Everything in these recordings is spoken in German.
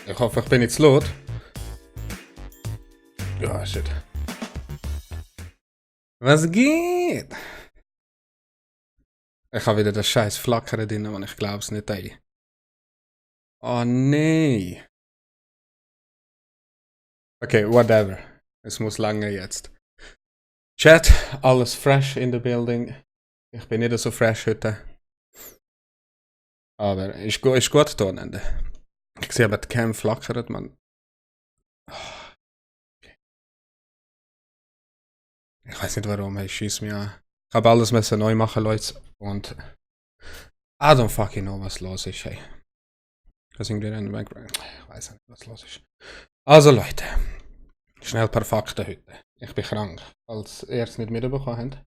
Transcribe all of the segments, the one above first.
Ich hoffe, ich bin nicht zu laut. Ja, shit. Was geht? Ich habe wieder das scheiß Flackern drin und ich glaube es nicht ein. Oh nee. Okay, whatever. Es muss lange jetzt. Chat, alles fresh in the building. Ich bin nicht so fresh heute. Aber ist gut tonende. Ich sehe aber die Cam flackert, man. Ich weiß nicht warum, ich schieß mich an. Ich habe alles müssen neu machen, Leute. Und I don't fucking know, was los ist, hey. Was irgendwie in der Background. Ich weiß nicht, was los ist. Also Leute, schnell ein paar Fakten heute. Ich bin krank. Falls ihr es nicht mitbekommen habt.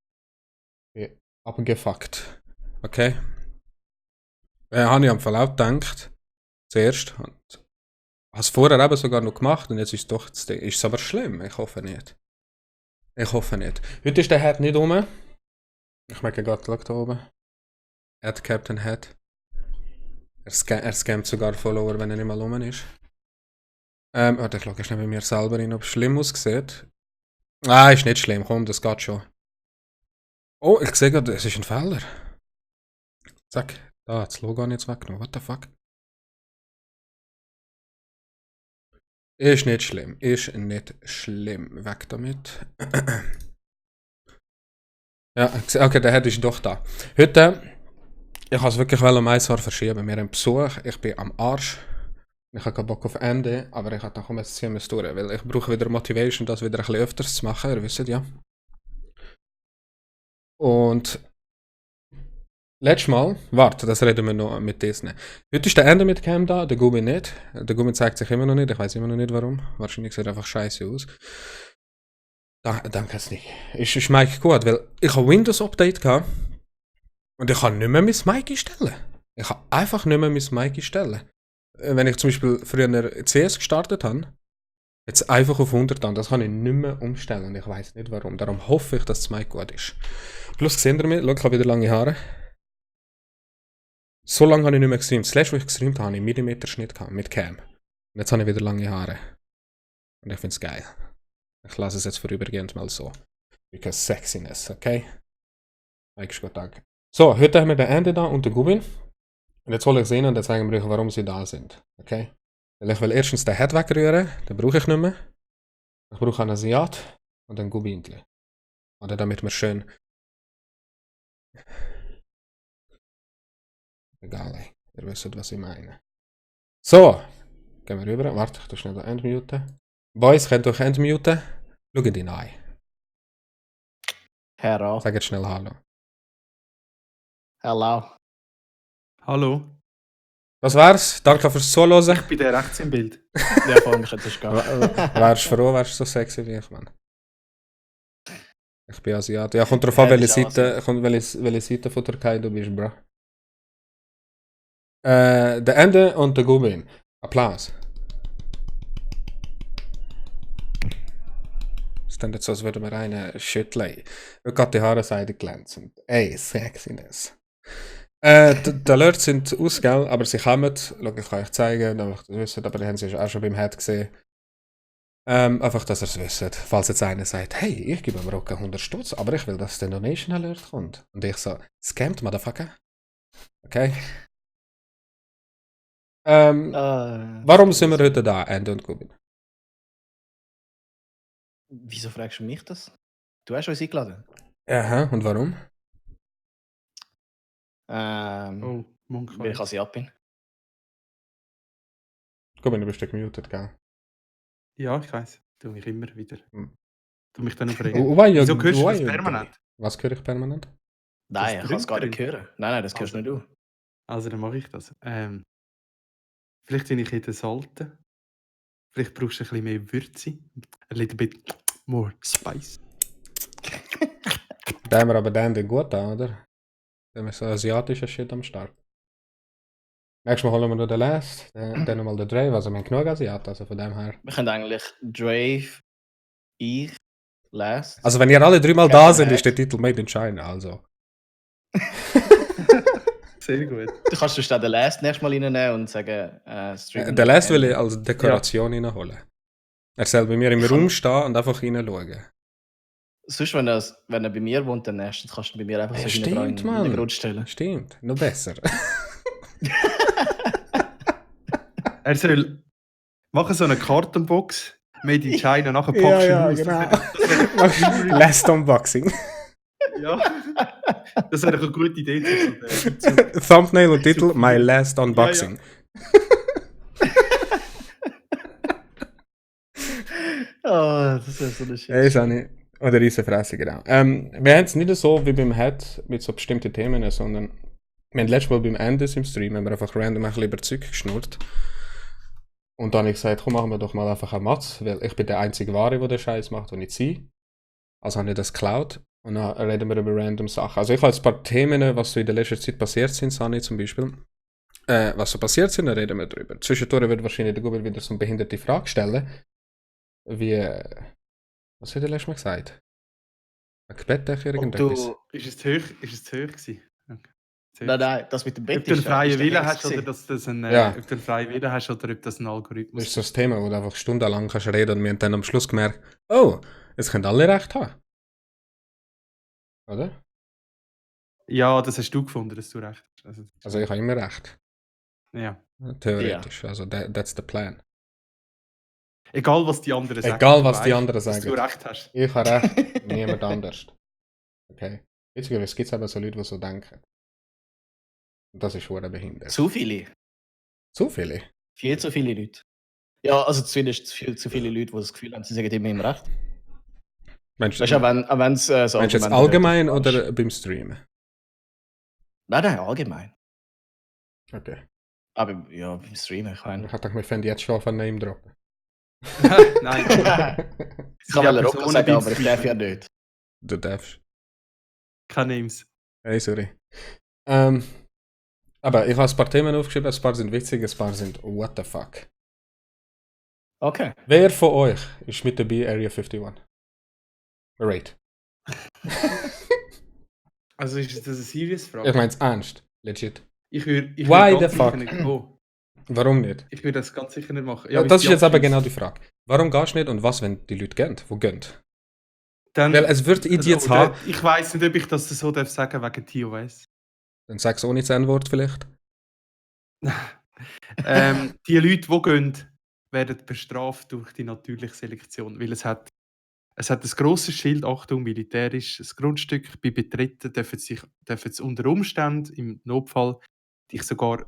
Ich bin abgefuckt. Okay? Habe ich am Verlauf gedacht. Zuerst. Und habe es vorher eben sogar noch gemacht und jetzt ist es doch das Ding. Ist es aber schlimm? Ich hoffe nicht. Ich hoffe nicht. Heute ist der Head nicht rum. Ich merke gerade, da oben. Add Captain Head. Er scammt sogar Follower, wenn er nicht mal rum ist. Warte, ich schaue schnell bei mir selber rein, ob es schlimm aussieht. Ah, ist nicht schlimm, komm, das geht schon. Oh, ich sehe gerade, es ist ein Fehler. Zack, da, das Logo habe ich jetzt weggenommen. What the fuck? Ist nicht schlimm, ist nicht schlimm. Weg damit. Ja, okay, der Head ist doch da. Heute, ich wollte es wirklich um 1 Jahr verschieben. Wir haben Besuch, ich bin am Arsch. Ich habe keinen Bock auf Ende, aber ich habe dann jetzt ziehen müssen durch, weil ich brauche wieder Motivation, das wieder ein bisschen öfters zu machen, ihr wisst ja. Und letztes Mal, warte, das reden wir noch mit Disney. Heute ist der Ende mit Cam da, der Gumi nicht. Der Gumi zeigt sich immer noch nicht, ich weiß immer noch nicht warum. Wahrscheinlich sieht er einfach scheiße aus. Danke es nicht. Ist Mike gut, weil ich habe Windows Update gehabt und ich kann nicht mehr mein Mic einstellen. Ich kann einfach nicht mehr mein Mic einstellen. Wenn ich zum Beispiel früher CS gestartet habe, jetzt einfach auf 100 an, das kann ich nicht mehr umstellen. Ich weiß nicht warum. Darum hoffe ich, dass das Mic gut ist. Plus seht ihr mich, schau, ich habe wieder lange Haare. So lange habe ich nicht mehr gestreamt. Das letzte, wo ich gestreamt habe, habe ich Millimeter-Schnitt gehabt, mit Cam. Und jetzt habe ich wieder lange Haare. Und ich finde es geil. Ich lasse es jetzt vorübergehend mal so. Because sexiness, okay? Eigentlich gut, danke. So, heute haben wir den Ende da und den Gubin. Und jetzt soll ich sehen und dann zeigen wir euch, warum sie da sind. Okay? Weil ich will erstens den Head wegrühren, den brauche ich nicht mehr. Ich brauche einen Asiat und einen Gubintli. Oder damit wir schön. Egal, ey. Ihr wisst, was ich meine. So, gehen wir rüber. Warte, ich tue schnell da entmuten. Boys, könnt ihr euch entmuten? Schaut ihn an. Hello. Sag jetzt schnell Hallo. Hello. Hallo. Das war's. Danke fürs Zuhören. Ich bin der rechts im Bild. Ja, vor allem könntest du gehen. Wärst froh, wärst du so sexy wie ich, Mann. Ich bin Asiat. Ja, kommt drauf an, welche Seite von Türkei du bist, bro. Der Ende und der Gubin. Applaus. Es ist jetzt so, als würden wir einen schütteln. Weil gerade die Haare seiden glänzend. Ey, Sexiness. Die Alerts sind ausgegangen, aber sie kommen. Schau, ich kann euch zeigen, damit ich das wisst, aber die haben sie auch schon beim Head gesehen. Einfach, dass ihr es wisst. Falls jetzt einer sagt, hey, ich gebe am Rocken 100 Stutz, aber ich will, dass der Donation Alert kommt. Und ich so, scammed, Motherfucker. Okay. Warum sind wir heute da, Ende und Gubin? Wieso fragst du mich das? Du hast uns eingeladen. Aha, und warum? Oh, Monk. Weil ich Asiat bin. Gubin, du bist ja gemutet, gell? Ja, ich weiß. Tu mich immer wieder. Hm. Tu mich dann aufregen. Why Wieso hörst du why das you- permanent? Was höre ich permanent? Nein, ich kann es gar nicht Drücker. hören. Nein, das hörst Also. nur du. Also, dann mache ich das. Vielleicht bin ich in der Salte. Vielleicht brauchst du ein bisschen mehr Würze. A little bit more spice. Da haben wir aber den gut an, oder? Da haben wir so asiatischer Shit am Start. Nächstes Mal holen wir noch den Last, dann nochmal den Dre, also wir haben genug Asiaten, also von dem her. Wir können eigentlich Drave, ich, Last. Also wenn ihr alle dreimal da sind, ist der Titel Made in China, also. Sehr gut. Du kannst sonst auch den Last nächstes Mal reinnehmen und sagen, streamen. Den Last will ich als Dekoration reinholen. Er soll bei mir im Raum stehen und einfach reinschauen. Sonst, wenn er bei mir wohnt, dann kannst du bei mir einfach Ja, so hinten dran stimmt, in den Mann. Grund stellen. Stimmt, noch besser. Er soll machen so eine Kartonbox, made in China, nachher Ja, packst du ja, ihn aus. genau. Last Unboxing. Ja, das wäre eine gute Idee. So der Thumbnail und Titel, My Last Unboxing. Oh, das ist so eine Shit. Das ist auch nicht. Oder Riesenfresse, genau. Wir haben es nicht so wie beim Head mit so bestimmten Themen, sondern wir haben letztes Mal beim Ende im Stream haben wir einfach random ein bisschen über Zeug geschnurrt. Und dann habe ich gesagt, komm, machen wir doch mal einfach einen Matz, weil ich bin der einzige Wahre, der den Scheiß macht, und nicht sie. Also habe ich das geklaut. Und dann reden wir über random Sachen. Also ich habe jetzt ein paar Themen, was so in der letzten Zeit passiert sind, Sani zum Beispiel. Was so passiert sind, dann reden wir drüber. Zwischendurch wird wahrscheinlich der Google wieder so eine behinderte Frage stellen. Wie, was hat er letztes Mal gesagt? Ein Bettdecke, irgendetwas. Ist es zu hoch gewesen? Okay. Nein, das mit dem Bett Ob du einen freien Willen hast gewesen. oder dass das ein, Ja. ob du einen freien Willen hast oder ob das ein Algorithmus Das ist so das Thema, wo du einfach stundenlang kannst reden und wir haben dann am Schluss gemerkt, oh, es können alle recht haben. Oder? Ja, das hast du gefunden, dass du recht hast. Also ich habe immer recht. Ja. Theoretisch. Also that's the plan. Egal, was die anderen sagen. Egal, du was die weißt, anderen dass du sagen. recht hast. Ich habe recht, niemand anders. Okay. Es gibt aber so Leute, die so denken. Und das ist schon behindert. Zu viele. Zu viele? Viel zu viele Leute. Ja, also zumindest viel zu viele Leute, die das Gefühl haben, sie sagen immer recht. Meinst Weißt du, auch wenn es so du jetzt Argumente allgemein hört, oder beim Streamen? Nein, allgemein. Okay. Aber ja, beim Streamen, ich meine. Ich dachte, wir fänden jetzt schon auf einen Name droppen. Nein. Ich kann mal Rocker sagen, aber ich darf ja nicht. Du darfst. Keine Names. Hey, sorry. Aber ich habe ein paar Themen aufgeschrieben, ein paar sind witzig, ein paar sind what the fuck. Okay. Wer von euch ist mit dabei Area 51? Right. Also ist das eine serious Frage? Ich meine es ernst. Legit. Ich würde Why ganz the fuck? sicher nicht gehen. Warum nicht? Ich würde das ganz sicher nicht machen. Ja, weil das die ist jetzt aber abschließt. genau die Frage. Warum gehst du nicht und was, wenn die Leute gehen? Wo gehen? Dann, Weil es wird Idiots oder- haben. Ich weiss nicht, ob ich das so darf sagen wegen TOS. Dann sag's ohne das N-Wort vielleicht. Die Leute, die gehen, werden bestraft durch die natürliche Selektion, weil es hat ein grosses Schild, Achtung, militärisches Grundstück. Bei Betreten dürfen sie unter Umständen im Notfall dich sogar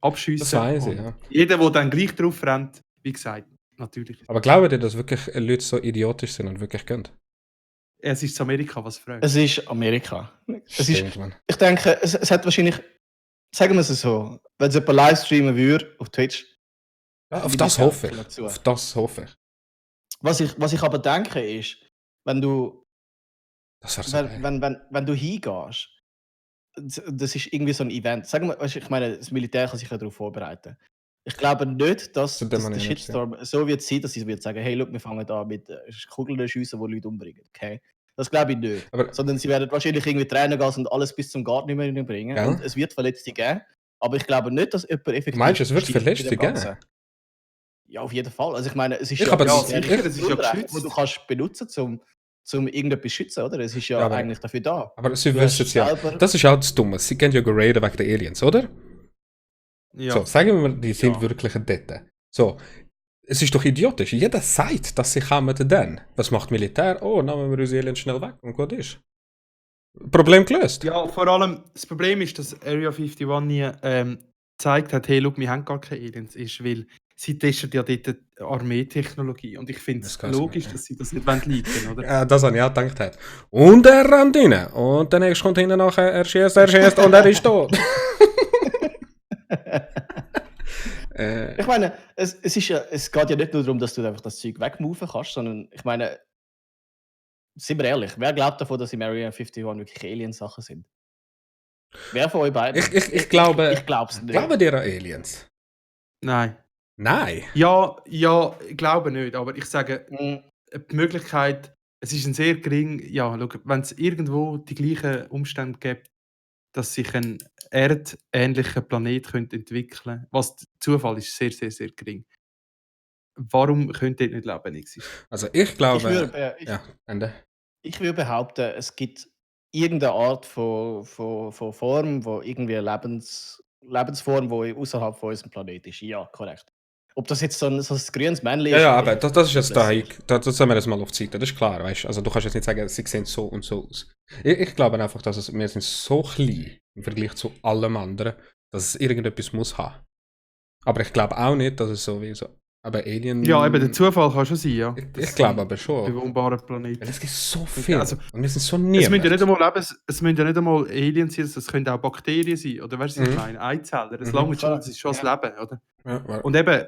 abschiessen. Das weiss ich, Und ja. jeder, der dann gleich drauf rennt, wie gesagt, natürlich. Aber glaubt ihr, dass wirklich Leute so idiotisch sind und wirklich gehen? Es ist Amerika, was fragt. Es ist Amerika. Stimmt, Mann. Ich denke, es hat wahrscheinlich, sagen wir es so, wenn es jemand live streamen würde auf Twitch. Ja, auf würde das ich hoffe gerne ich. dazu. Auf das hoffe ich. Was ich aber denke ist, wenn du, Das wäre so geil. wenn du hingehst, das ist irgendwie so ein Event. Sagen wir, weißt du, ich meine, das Militär kann sich ja darauf vorbereiten. Ich glaube nicht, dass Zu dem der habe ich nicht Shitstorm so wird sein, dass sie wird sagen, hey, look, wir fangen da mit Kugeln schiessen, die Leute umbringen. Okay? Das glaube ich nicht. Aber Sondern sie werden wahrscheinlich irgendwie Tränengas und alles bis zum Garten nicht mehr bringen. Ja. Und es wird Verletzte geben. Aber ich glaube nicht, dass jemand effektiv... meinst du, es wird stirbt bei dem Verletzte geben? Ganzen. Ja, auf jeden Fall. Also ich meine, es ist Ich habe ja, das- sicher, es ist ja geschützt. wo du kannst benutzen, um irgendetwas zu schützen, oder? Es ist ja, Ja, aber- eigentlich dafür da. Aber sie Du wissen hast es ja. selber- Das ist auch das Dumme. Sie gehen ja graden wegen der Aliens, oder? Ja. So, sagen wir mal, die sind Ja. wirklich dort. So, es ist doch idiotisch. Jeder sagt, dass sie kommen dann. Was macht Militär? Oh, nehmen wir unsere Aliens schnell weg und gut ist. Problem gelöst. Ja, vor allem, das Problem ist, dass Area 51 nie gezeigt hat, hey, look, wir haben gar keine Aliens, ist, weil sie testen ja dort Armeetechnologie und ich finde Das es kann's logisch, nicht, dass sie das nicht leiten oder? Ja, das habe ich auch gedacht. Und er rennt rein. Und der nächste kommt hinten nachher, er schießt und er ist tot. Ich meine, es geht ja nicht nur darum, dass du einfach das Zeug wegmoven kannst, sondern ich meine, sind wir ehrlich, wer glaubt davon, dass im Area 51 wirklich Alien-Sachen sind? Wer von euch beiden? Ich glaube. Ich glaube es nicht. Glauben dir an Aliens? Nein. Nein. Ja, ich glaube nicht, aber ich sage, Mhm. die Möglichkeit, es ist ein sehr gering, ja, wenn es irgendwo die gleichen Umstände gibt, dass sich ein erdähnlicher Planet könnte entwickeln, was der Zufall ist sehr, sehr, sehr gering. Warum könnte dort nicht Leben existieren? Also ich Ich glaube, würde ja, Ende. ich würd behaupten, es gibt irgendeine Art von Form, wo irgendwie eine Lebensform, die außerhalb von unserem Planeten ist. Ja, korrekt. Ob das jetzt so ein grünes Männchen Ja, ist, ja, aber das ist jetzt da, lässig. das sollen wir das mal auf die Seite, das ist klar, weißt du. Also du kannst jetzt nicht sagen, sie sehen so und so aus. Ich glaube einfach, dass wir sind so klein im Vergleich zu allem anderen, dass es irgendetwas muss haben. Aber ich glaube auch nicht, dass es so wie so. Aber Alien. Ja, eben, der Zufall kann schon sein, ja. Ich glaube aber schon. Bewohnbare Weil Planeten. es gibt so viel. Also, und wir sind so es müssen ja niemand. nicht einmal es müssen ja nicht einmal Aliens sein, es können auch Bakterien sein. Oder weißt du, was ich meine? Einzeller. Es langt schon, das ist schon das Leben, oder? Ja, Und eben,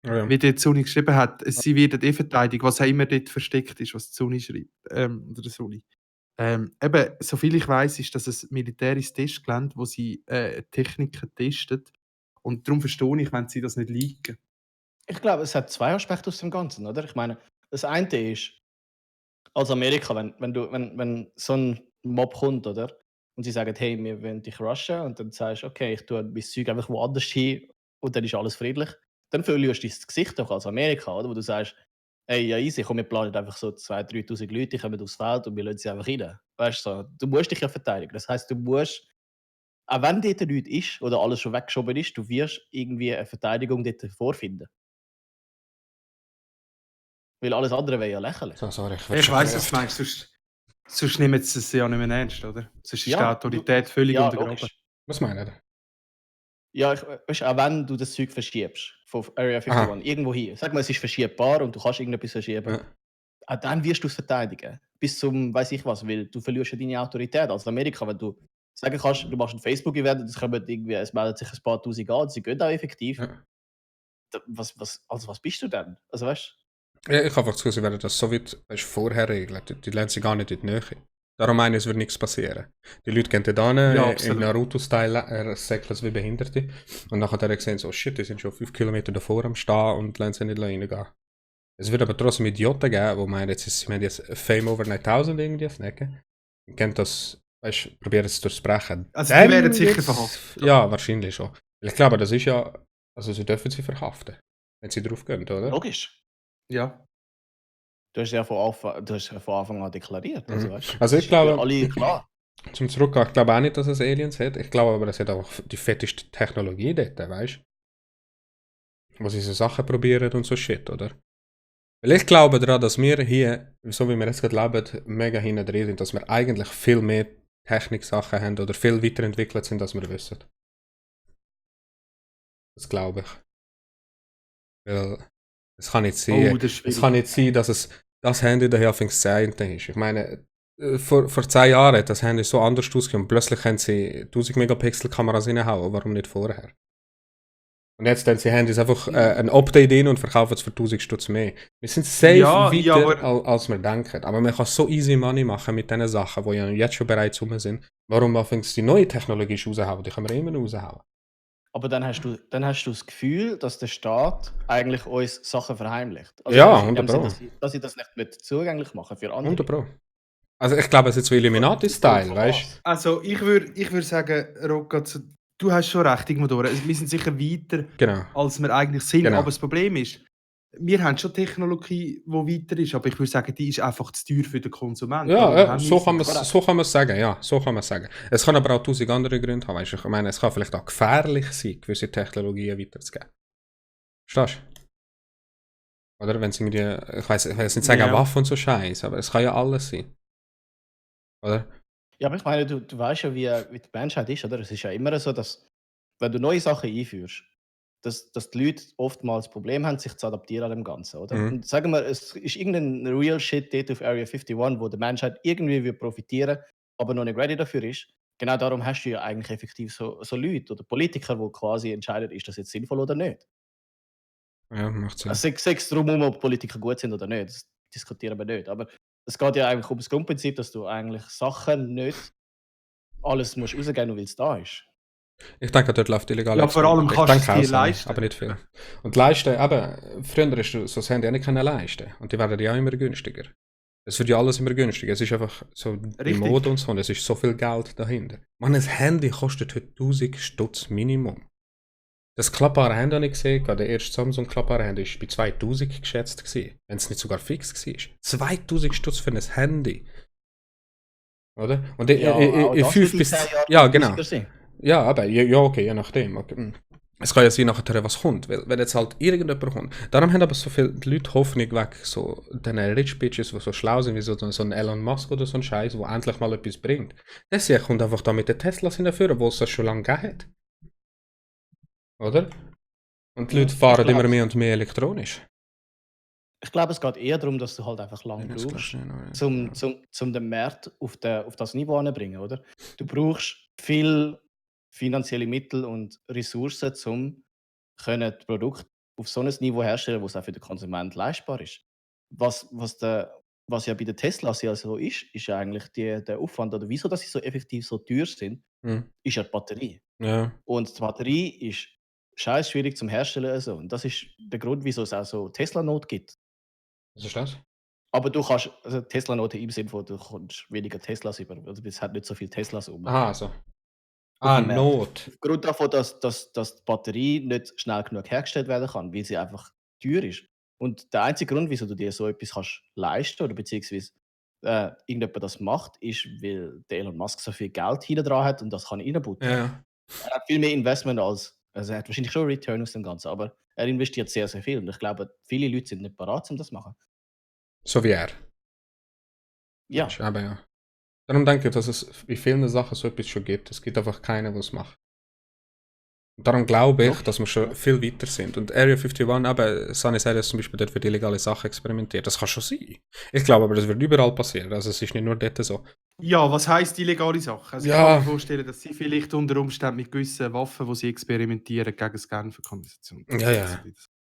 ja. wie die Sony geschrieben hat, sie werden verteidigt, was auch immer dort versteckt ist, was die Sony schreibt. Oder der Sony. Eben, soviel ich weiß, ist das ein militärisches Testgelände, wo sie Techniken testen. Und darum verstehe ich, wenn sie das nicht liegen. Ich glaube, es hat zwei Aspekte aus dem Ganzen, oder? Ich meine, das eine ist, als Amerika, wenn so ein Mob kommt, oder? Und sie sagen, hey, wir wollen dich rushen, und dann sagst du, okay, ich tue mein Zeug einfach woanders hin und dann ist alles friedlich. Dann verlierst du dein Gesicht doch als Amerika, oder? Wo du sagst, hey, ja, easy, komm, wir planen einfach so 2.000, 3.000 Leute, die kommen aufs Feld und wir lassen sie einfach rein. Weißt du, so, du musst dich ja verteidigen. Das heisst, du musst, auch wenn dort nichts ist oder alles schon weggeschoben ist, du wirst irgendwie eine Verteidigung dort vorfinden. Weil alles andere wäre ja lächerlich. So, sorry, Ich weiss, was du meinst, sonst nehmen sie es ja nicht mehr ernst, oder? Sonst ist die Ja, Autorität völlig ja, untergraben. logisch. Was meint ihr? Ja, weißt, auch wenn du das Zeug verschiebst von Area 51 irgendwo hin, sag mal, es ist verschiebbar und du kannst irgendetwas verschieben, Ja. auch dann wirst du es verteidigen. Bis zum, weiß ich was, weil du verlierst ja deine Autorität. Also Amerika, wenn du sagen kannst, du machst ein Facebook-Event, es meldet sich ein paar Tausend an, sie gehen auch effektiv. Ja. Was bist du denn? Also weißt Ja, ich habe einfach zu, sie werden das so weit vorher regeln. Die lernen sie gar nicht in die Nähe. Darum meine ich, es wird nichts passieren. Die Leute gehen da hin, Ja, im absolut. Naruto-Style, säckeln es wie Behinderte. Und nachher sehen sie, oh shit, die sind schon 5 Kilometer davor am Stehen und lassen sie nicht reingehen. Es wird aber trotzdem Idioten geben, die meinen, sie haben jetzt Fame over 9000 irgendwie snacken. Und können das, weißt du, probieren es zu durchbrechen. Also die werden sicher wird's- verhaftet. Ja, wahrscheinlich schon. Weil ich glaube, das ist ja, also sie dürfen sie verhaften, wenn sie drauf gehen, du? oder? Logisch. Ja. Du hast ja von Anfang an deklariert. Also, Mhm. weißt, Also das ich ist für glaube, alle klar. zum Zurückgehen, ich glaube auch nicht, dass es Aliens hat. Ich glaube aber, es hat auch die fetteste Technologie dort, weißt du? Wo sie so Sachen probieren und so Shit, oder? Weil ich glaube daran, dass wir hier, so wie wir jetzt gerade leben, mega hinten drin sind, dass wir eigentlich viel mehr Techniksachen haben oder viel weiterentwickelt sind, als wir wissen. Das glaube ich. Weil es kann nicht sein, Oh, das ist es schwierig. kann nicht sein, dass es das Handy daher auf den 10. ist. Ich meine, vor 10 Jahren hat das Handy so anders ausgesehen und plötzlich können sie 1000 Megapixel Kameras reinhauen. Warum nicht vorher? Und jetzt stellen sie Handys einfach ein Update in und verkaufen es für 1000 Stutz mehr. Wir sind safe Ja, weiter, aber- als wir denken. Aber man kann so easy Money machen mit diesen Sachen, die ja jetzt schon bereits rum sind. Warum anfangen sie die neue Technologie raushauen? Die können wir immer noch raushauen. Aber dann hast du das Gefühl, dass der Staat eigentlich uns Sachen verheimlicht. Ja, weißt du, in dem 100 Sinn, dass sie das nicht zugänglich machen für andere. 100 Pro. Also ich glaube, es ist so Illuminati-Style, weißt du? Also ich würd sagen, Rocco, du hast schon recht, Igmodor. Wir sind sicher weiter, Genau. als wir eigentlich sind. Genau. Aber das Problem ist, wir haben schon Technologie, die weiter ist, aber ich würde sagen, die ist einfach zu teuer für den Konsumenten. Darum Ja, haben so wir kann sie. man es sagen, ja, so kann man es sagen. Es kann aber auch 1000 andere Gründe haben, weißt du? Ich meine, es kann vielleicht auch gefährlich sein, gewisse Technologien weiterzugeben. Verstehst du? Oder wenn sie mit ich weiß nicht sagen, Ja. Waffen und so Scheiß, aber es kann ja alles sein. Oder? Ja, aber ich meine, du weißt ja, wie die Menschheit ist, oder? Es ist ja immer so, dass, wenn du neue Sachen einführst, dass die Leute oftmals das Problem haben, sich zu adaptieren an dem Ganzen, oder? Mhm. Und sagen wir, es ist irgendein Real Shit dort auf Area 51, wo der Menschheit irgendwie will profitieren, aber noch nicht ready dafür ist. Genau darum hast du ja eigentlich effektiv so Leute oder Politiker, die quasi entscheiden, ist das jetzt sinnvoll oder nicht. Ja, macht Sinn. Sei es darum, ob Politiker gut sind oder nicht, das diskutieren wir nicht. Aber es geht ja eigentlich um das Grundprinzip, dass du eigentlich Sachen nicht alles musst rausgeben, weil es da ist. Ich denke, dort läuft illegal. Ja, vor allem Ich kannst du denke es dir auch so, leisten. aber nicht viel. Und leisten, eben, früher hast du so das Handy auch nicht können leisten. Und die werden ja auch immer günstiger. Es wird ja alles immer günstiger. Es ist einfach so die Richtig. Mode und so. Und es ist so viel Geld dahinter. Man, ein Handy kostet heute 1000 Stutz Minimum. Das klappbare Handy habe ich gesehen, der erste Samsung klappbare Handy war bei 2000 geschätzt gewesen, wenn es nicht sogar fix war. 2000 Stutz für ein Handy. Oder? Und in 5 bis... Ja, genau. Ja, aber, ja, okay, je nachdem. Okay. Es kann ja sein, nachher was kommt, weil wenn jetzt halt irgendjemand kommt. Darum haben aber so viele Leute Hoffnung weg, so den Rich Bitches, die so schlau sind, wie so ein Elon Musk oder so ein Scheiß, der endlich mal etwas bringt. Der kommt einfach da mit den Teslas hinführen, wo es das schon lange gegeben hat. Oder? Und die Leute fahren immer mehr und mehr elektronisch. Ich glaube, es geht eher darum, dass du halt einfach lange brauchst, um den Markt auf das Niveau anzubringen, oder? Du brauchst viel finanzielle Mittel und Ressourcen, um das Produkt auf so ein Niveau herstellen, wo es auch für den Konsument leistbar ist. Was ja bei den Teslas ja so ist ja eigentlich der Aufwand, oder wieso dass sie so effektiv so teuer sind, ist ja die Batterie. Ja. Und die Batterie ist scheiß schwierig zum Herstellen. Also. Und das ist der Grund, wieso es auch so Tesla-Note gibt. Was ist das? Aber du kannst, also Tesla-Note im Sinne von, du kommst weniger Teslas über. Also es hat nicht so viele Teslas um. Aha, so. Not. Aufgrund davon, dass die Batterie nicht schnell genug hergestellt werden kann, weil sie einfach teuer ist. Und der einzige Grund, wieso du dir so etwas kannst leisten oder beziehungsweise irgendjemand das macht, ist, weil der Elon Musk so viel Geld hinten dran hat und das kann reinbuttern. Ja. Er hat viel mehr Investment also er hat wahrscheinlich schon Return aus dem Ganzen, aber er investiert sehr, sehr viel. Und ich glaube, viele Leute sind nicht bereit, um das zu machen. So wie er. Ja. Aber ja. Darum denke ich, dass es bei vielen Sachen so etwas schon gibt. Es gibt einfach keinen, der es macht. Und darum glaube ich, dass wir schon viel weiter sind. Und Area 51, eben, Sunny sagt jetzt zum Beispiel, dort wird illegale Sachen experimentiert. Das kann schon sein. Ich glaube aber, das wird überall passieren. Also es ist nicht nur dort so. Ja, was heisst illegale Sachen? Also ich kann mir vorstellen, dass sie vielleicht unter Umständen mit gewissen Waffen, die sie experimentieren, gegen das Genfer Konvention. Ja.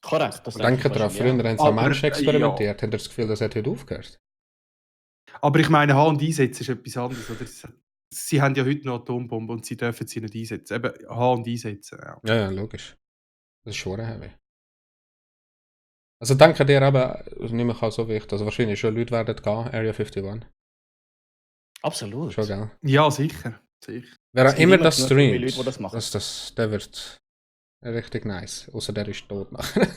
Korrekt. Denke daran, früher haben sie am Menschen experimentiert. Haben das Gefühl, das hat heute aufgehört? Aber ich meine, H&I-Einsetzen ist etwas anderes, oder? Sie haben ja heute noch Atombomben und sie dürfen sie nicht einsetzen. Eben H&I-Einsetzen, ja. Ja, logisch. Das ist schon heavy. Also denke dir aber, nicht mehr auch so wichtig. Also wahrscheinlich schon Leute werden gehen, Area 51. Absolut. Schon, gell? Ja, sicher. Wer immer das streamt, Leute, die das machen. Der wird richtig nice. Außer der ist tot nachher.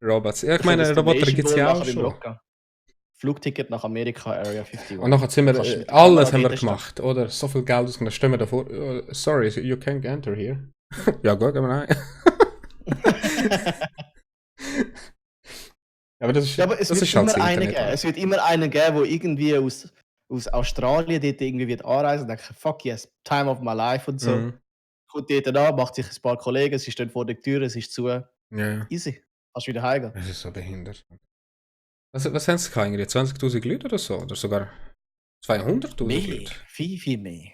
Robots. Ja, ich meine, Roboter gibt es ja auch schon. Flugticket nach Amerika, Area 51. Und nachher sind wir, alles haben wir gemacht, oder? So viel Geld ausgegeben. Stellen wir davor, sorry, you can't enter here. Ja gut, gehen wir rein. Aber das ist, ja, aber es wird halt immer einen geben. Es wird immer einen geben, der irgendwie aus Australien dort irgendwie wird anreisen und denkt, fuck yes, time of my life und so. Kommt dort an, macht sich ein paar Kollegen, sie stehen vor der Tür, es ist zu. Ja. Easy. Kannst wieder heimgehen. Das ist so behindert. Was haben sie gehabt? 20.000 Leute oder so? Oder sogar 200.000 Leute? Viel mehr.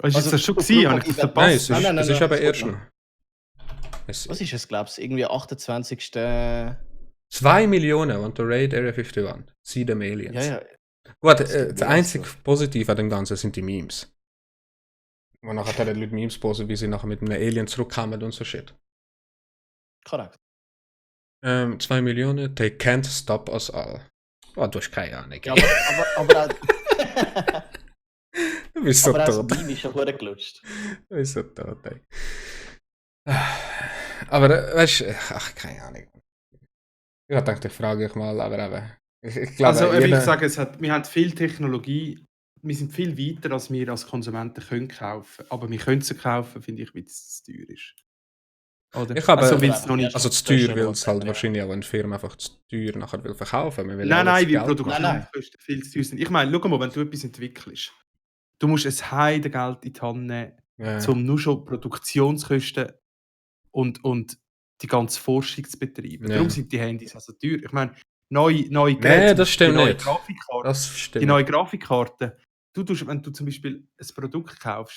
Ist das schon gewesen? Habe ich das verpasst? Nein, es ist aber erst noch. Was ist es, glaubst du? Irgendwie 28. 2 Millionen want to raid Area 51. See them aliens. Ja. Gut, das einzige Positive an dem Ganzen sind die Memes. Wo nachher die Leute Memes posten, wie sie nachher mit einem Alien zurückkommen und so shit. Korrekt. 2 Millionen, they can't stop us all. Oh, du hast keine Ahnung. Ja, aber du bist so tot. Aber das Meme ist schon gut gelutscht. Du bist so tot, ey. Aber, weißt du, keine Ahnung. Ich dachte, ich frage euch mal, aber ich glaube... Also, ich sage, wir haben viel Technologie, wir sind viel weiter, als wir als Konsumenten können kaufen. Aber wir können sie kaufen, finde ich, weil es zu teuer ist. Oder? Ich habe, also, noch nicht also zu teuer, weil es halt wahrscheinlich auch eine Firma einfach zu teuer nachher will verkaufen. Nein, weil Produktionskosten viel zu teuer sind. Ich meine, schau mal, wenn du etwas entwickelst, du musst ein Heidengeld in die Hand nehmen, um nur schon Produktionskosten und die ganze Forschung zu betreiben. Ja. Darum sind die Handys also teuer. Ich meine, neue Geräte, nee, das stimmt neue nicht. Die neue Grafikkarte, wenn du zum Beispiel ein Produkt kaufst,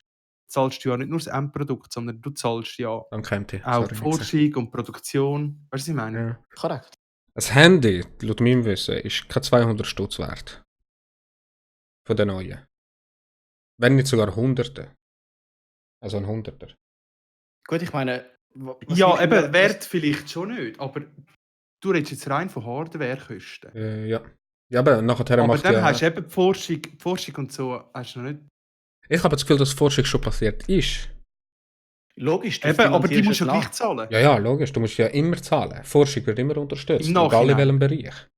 zahlst du ja nicht nur das Endprodukt, sondern du zahlst ja auch Forschung und Produktion. Weißt du, was ich meine? Ja. Korrekt. Das Handy, laut meinem Wissen, ist keine 200 Stutz wert. Von den neuen. Wenn nicht sogar Hunderte. Also ein Hunderter. Gut, ich meine... Ja, eben, Wert vielleicht schon nicht, aber du redest jetzt rein von Hardwarekosten. Ja. Ja, aber nachher Aber macht dann hast du ja. eben die Forschung und so, hast du noch nicht. Ich habe das Gefühl, dass Forschung schon passiert ist. Logisch, du Eben, aber die finanzierst musst du es ja gleich nach. zahlen. Ja, ja, logisch. Du musst ja immer zahlen. Forschung wird immer unterstützt. Im Egal in Nachhinein. welchem Bereich.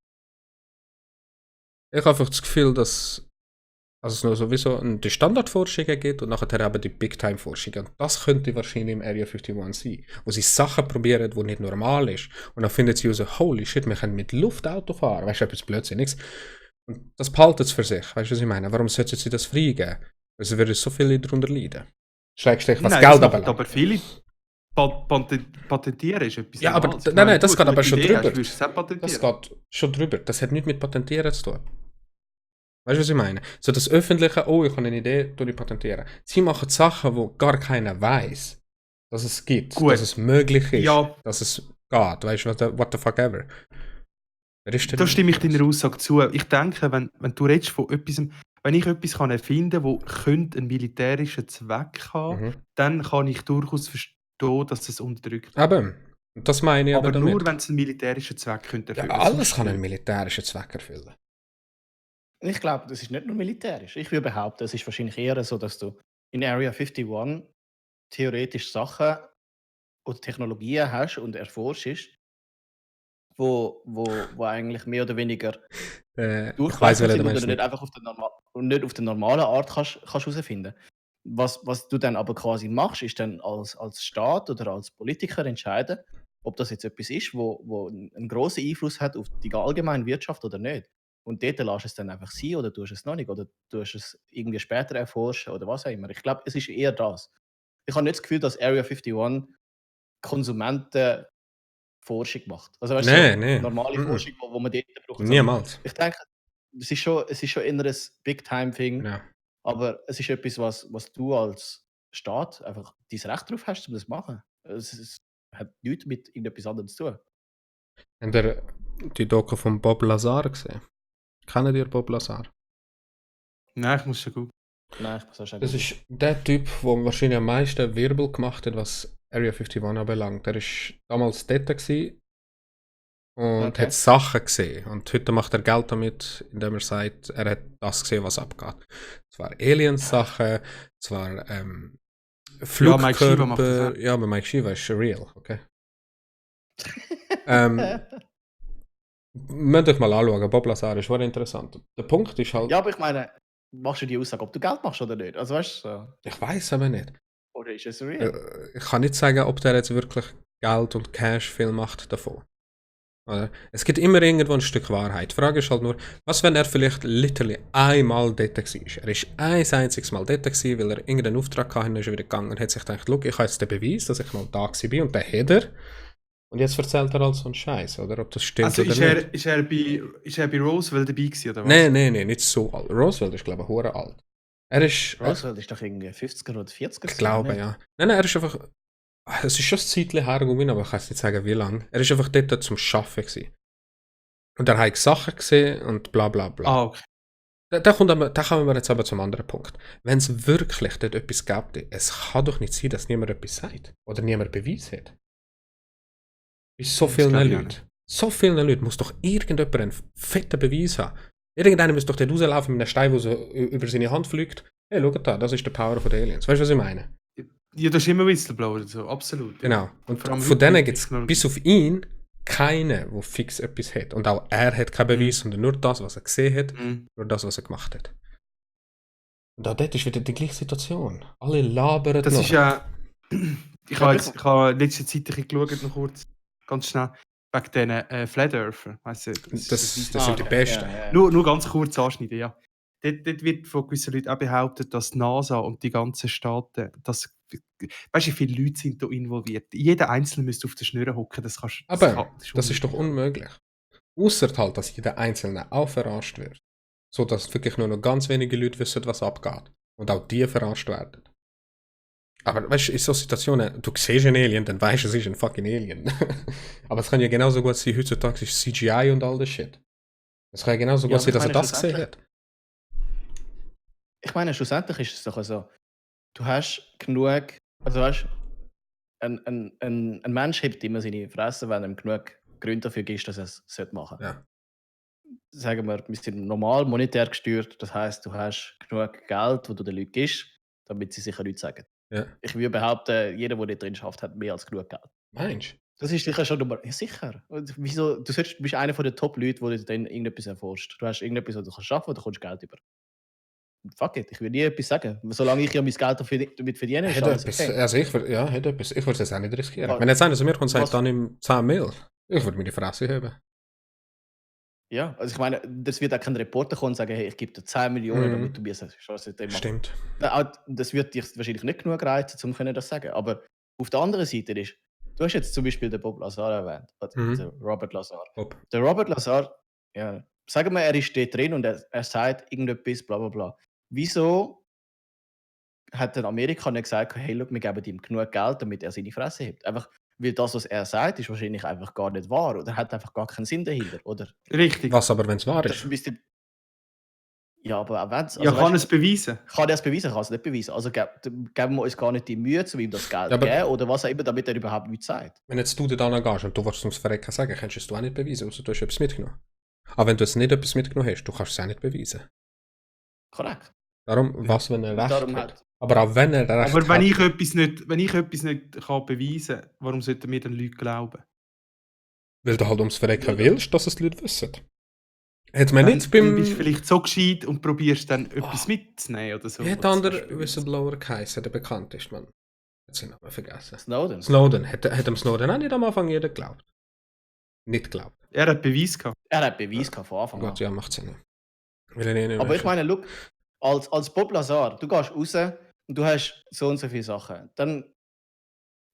Ich habe einfach das Gefühl, dass es nur sowieso die Standardforschungen gibt und nachher eben die Big-Time-Forschungen. Und das könnte wahrscheinlich im Area 51 sein. Wo sie Sachen probieren, die nicht normal ist. Und dann finden sie so, holy shit, wir können mit Luft Auto fahren. Weißt du, etwas Blödsinniges. Und das behalten sie für sich. Weißt du, was ich meine? Warum sollten sie das freigeben? Weil sie würden so viele darunter leiden. Schrägstrich, was Nein, Geld das machen anbelangt. aber viele. Patentieren ist etwas Ja, aber Normales. nein, das Wenn geht du aber eine schon Idee hast, drüber. würdest du es auch Das patentieren. geht schon drüber. Das hat nichts mit Patentieren zu tun. Weißt du, was ich meine? So das Öffentliche, oh, ich habe eine Idee, tue ich patentieren. Sie machen Sachen, wo gar keiner weiß, dass es gibt, Gut. dass es möglich ist, Ja. dass es geht. Weißt du, what the fuck ever. Wer ist denn Da stimme ich das? deiner Aussage zu. Ich denke, wenn du redest von etwas, wenn ich etwas kann erfinden kann, das einen militärischen Zweck haben, Mhm. dann kann ich durchaus verstehen, dass es unterdrückt wird. Eben. Und das meine ich Aber eben nur, damit. wenn es einen militärischen Zweck könnte Ja, erfüllen. alles Sonst kann einen nicht. militärischen Zweck erfüllen. Ich glaube, das ist nicht nur militärisch. Ich würde behaupten, es ist wahrscheinlich eher so, dass du in Area 51 theoretisch Sachen oder Technologien hast und erforschst, wo eigentlich mehr oder weniger Ich weiss, durchgewachsen welchen sind du und du meinst. nicht einfach nicht auf der normalen Art kannst herausfinden. Was du dann aber quasi machst, ist dann als Staat oder als Politiker entscheiden, ob das jetzt etwas ist, wo einen grossen Einfluss hat auf die allgemeine Wirtschaft oder nicht. Und dort lässt es dann einfach sein oder tust es noch nicht oder tust es irgendwie später erforschen oder was auch immer. Ich glaube, es ist eher das. Ich habe nicht das Gefühl, dass Area 51 Konsumentenforschung macht. Also weißt du, Nee, so nee. normale Mhm. Forschung, wo man dort braucht. sondern Niemals. Ich denke, es ist schon eher ein Big-Time-Thing, Genau. aber es ist etwas, was du als Staat einfach dein Recht darauf hast, um das zu machen. Es hat nichts mit irgendetwas anderem zu tun. Habt ihr die Doku von Bob Lazar gesehen? Kennt ihr Bob Lazar? Nein, ich muss schon gut. Nein, ich muss auch schon Das ist der Typ, der wahrscheinlich am meisten Wirbel gemacht hat, was Area 51 anbelangt. Er war damals dort gewesen und Okay. hat Sachen gesehen. Und heute macht er Geld damit, indem er sagt, er hat das gesehen, was abgeht. Zwar Aliens-Sachen, zwar Mike Shiva macht das Flugkörper. auch. Ja, aber Mike Shiva ist real, okay? Müsst euch mal anschauen, Bob Lazar ist wirklich interessant. Der Punkt ist halt, Ja, aber ich meine, machst du die Aussage, ob du Geld machst oder nicht? Also weißt du, so. ich weiß aber nicht. Oder ist es real? Ich kann nicht sagen, ob der jetzt wirklich Geld und Cash viel macht davon. Oder? Es gibt immer irgendwo ein Stück Wahrheit. Die Frage ist halt nur, was wenn er vielleicht literally einmal dort war? Er ist ein einziges Mal dort gewesen, weil er irgendeinen Auftrag hatte und ist wieder gegangen und hat sich gedacht, schau, ich habe jetzt den Beweis, dass ich mal da war und den hat er. Und jetzt erzählt er halt so einen Scheiß, oder? Ob das stimmt Also oder nicht. ist er bei Roosevelt dabei gewesen, oder was? Nein, nicht so alt. Roosevelt ist, glaube ich, hure alt. Er ist... Roosevelt ist doch irgendwie 50er oder 40er. Ich glaube, ja. Nein, er ist einfach... Es ist schon ein Zeitchen her, aber ich kann jetzt nicht sagen, wie lange. Er ist einfach dort zum Arbeiten gewesen. Und er hat Sachen gesehen und bla bla bla. Ah, okay. Da kommen wir jetzt aber zum anderen Punkt. Wenn es wirklich dort etwas gibt, es kann doch nicht sein, dass niemand etwas sagt. Oder niemand Beweis hat. Bei so Das vielen glaub ich auch Leuten. nicht. So vielen Leuten muss doch irgendjemand einen fetten Beweis haben. Irgendeiner muss doch dort rauslaufen mit einem Stein, der so über seine Hand fliegt. Hey, schau da, das ist der Power von den Aliens. Weißt du, was ich meine? Ja, das ist immer Whistleblower und so, absolut. Ja. Genau. Und Vor allem von heute denen mit gibt es Technologie. bis auf ihn keinen, der fix etwas hat. Und auch er hat keinen Beweis, sondern nur das, was er gesehen hat, Mhm. nur das, was er gemacht hat. Und auch dort ist wieder die gleiche Situation. Alle labern Das noch. ist ja. Ich habe in letzter Zeit ein bisschen geschaut, noch kurz, ganz schnell, wegen diesen Flat Earther. Weißt du, Das sind die okay. Besten. Ja. Nur ganz kurz anschneiden, ja. Dort wird von gewissen Leuten auch behauptet, dass die NASA und die ganzen Staaten, weißt du, wie viele Leute sind da involviert? Jeder Einzelne müsste auf der Schnur hocken, das kannst du. Aber das ist doch unmöglich. Ausser halt, dass jeder Einzelne auch verarscht wird. So dass wirklich nur noch ganz wenige Leute wissen, was abgeht. Und auch die verarscht werden. Aber weißt du, in so Situationen, du siehst einen Alien, dann weißt du, es ist ein fucking Alien. Aber es kann ja genauso gut sein, heutzutage ist CGI und all das Shit. Es kann ja genauso Ja, gut sein, dass er aber ich das gesehen hat. Ich meine, schlussendlich ist es doch so, du hast genug, also weißt du, ein Mensch hebt immer seine Fresse, wenn ihm genug Gründe dafür gibst, dass er es machen sollte. Ja. Sagen wir sind normal monetär gesteuert, das heisst, du hast genug Geld, das du den Leuten gibst, damit sie sicher nichts sagen. Ja. Ich würde behaupten, jeder, der dort drin schafft, hat mehr als genug Geld. Meinst du? Das ist sicher schon Nummer. Ja, sicher. Und wieso? Du bist einer der Top-Leute, die dann irgendetwas erforscht. Du hast irgendetwas, was du kannst schaffen, da kommst du Geld über. Fuck it, ich will nie etwas sagen. Solange ich ja mein Geld damit verdiene, ist Hätte alles etwas, okay. also hätte etwas. Ich würde es auch nicht riskieren. Was- Wenn jetzt einer zu mir kommt und sagt, was- dann im 10 Mil, ich würde mir die Fresse haben. Ja, also ich meine, das wird auch kein Reporter kommen und sagen, hey, ich gebe dir 10 Millionen, Mhm. damit du mir das machen. Stimmt. Das wird dich wahrscheinlich nicht genug reizen, um das zu sagen. Aber auf der anderen Seite ist, du hast jetzt zum Beispiel den Bob Lazar erwähnt, Mhm. den Robert Lazar. Ob. Der Robert Lazar, ja, sagen wir, er ist dort drin und er sagt irgendetwas, bla bla bla. Wieso hat dann Amerika nicht gesagt, hey, look, wir geben ihm genug Geld, damit er seine Fresse hebt? Einfach, weil das, was er sagt, ist wahrscheinlich einfach gar nicht wahr oder hat einfach gar keinen Sinn dahinter, oder? Richtig. Was aber, wenn es wahr Das ist? müsste. Ja, aber auch wenn es. Ja, kann es beweisen. Kann er es beweisen, kann es nicht beweisen. Also geben wir uns gar nicht die Mühe, um ihm das Geld Ja, zu aber- geben oder was auch immer, damit er überhaupt nichts sagt. Wenn jetzt du da gehst und du willst es ums Verrecken sagen, kannst du es auch nicht beweisen, außer du hast etwas mitgenommen. Aber wenn du jetzt nicht etwas mitgenommen hast, du kannst es auch nicht beweisen. Korrekt. Darum, was, wenn er recht Darum hat? hat. Aber auch wenn er recht Aber wenn hat, ich etwas nicht kann beweisen kann, warum sollten mir dann Leute glauben? weil du halt ums Verrecken Ja. willst, dass es die Leute wissen. Hat man Nein, nicht beim... Du bist vielleicht so gescheit und probierst dann etwas mitzunehmen oder so. Wie hat oder der zum andere Beispiel. Whistleblower geheißen, der bekannt ist, man? Hat seinen Namen vergessen. Snowden. Snowden. Hat dem Snowden auch nicht am Anfang jeder geglaubt? Nicht geglaubt. Er hat Beweis gehabt. Er hat Beweis gehabt von Anfang an. Gut, ja, macht Sinn. Will ich nicht Aber ich meine, look, als Bob Lazar, du gehst raus und du hast so und so viele Sachen. Dann,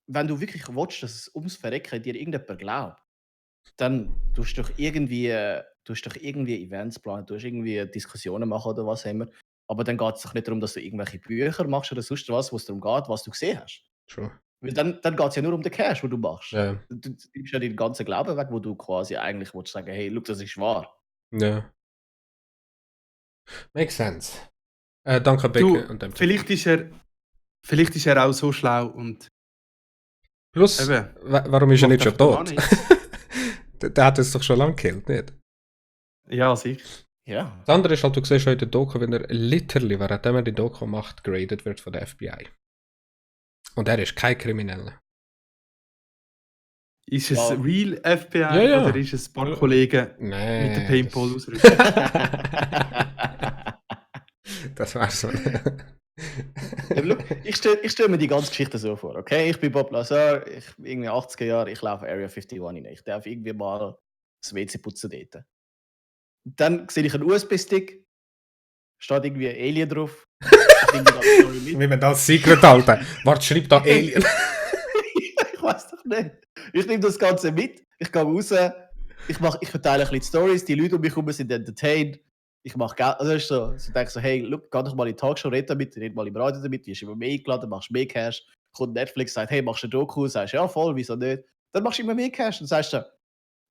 wenn du wirklich willst, dass es ums Verrecken dir irgendjemand glaubt, dann tust du doch irgendwie Events planen, tust irgendwie Diskussionen machen oder was auch immer. Aber dann geht es doch nicht darum, dass du irgendwelche Bücher machst oder sonst was, wo es darum geht, was du gesehen hast. True. Weil dann geht es ja nur um den Cash, den du machst. Ja. Du nimmst ja den ganzen Glauben weg, wo du quasi eigentlich willst sagen, hey, look, das ist wahr. Ja. Makes sense. Danke, Du, Becke und dem. vielleicht ist er auch so schlau und Plus, eben, warum ist er nicht schon macht einfach tot? gar nichts. Der hat es doch schon lange gekillt, nicht? Ja, sicher. Ja. Das andere ist halt, du siehst heute in der Doku, wenn er literally, während er die Doku macht, graded wird von der FBI. Und er ist kein Krimineller. Ist es Ja. real FBI Ja, ja. oder ist es ein paar Kollegen Nein. mit der Paintball ausrüsten? Das war's so. Ja, look, ich stell mir die ganze Geschichte so vor, okay? Ich bin Bob Lazar, ich irgendwie 80er Jahre, ich laufe Area 51 rein. Ich darf irgendwie mal das WC putzen dort. Dann sehe ich einen USB-Stick, steht irgendwie ein Alien drauf. Ich nehme die ganze Story mit. Wie man das Secret halten. Warte, schreib da Alien. Ich weiß doch nicht. Ich nehme das Ganze mit, ich gehe raus, ich verteile ein bisschen die Stories, die Leute um mich herum sind entertained. Ich mache Geld. Also ist so, ich denke so, hey, look, geh doch mal in die Talkshow, red damit, red mal im Radio damit, wirst immer mehr eingeladen, machst mehr Cash. Kommt Netflix, sagt, hey, machst du eine Doku? Sagst ja, voll, wieso nicht? Dann machst du immer mehr Cash. Dann sagst du,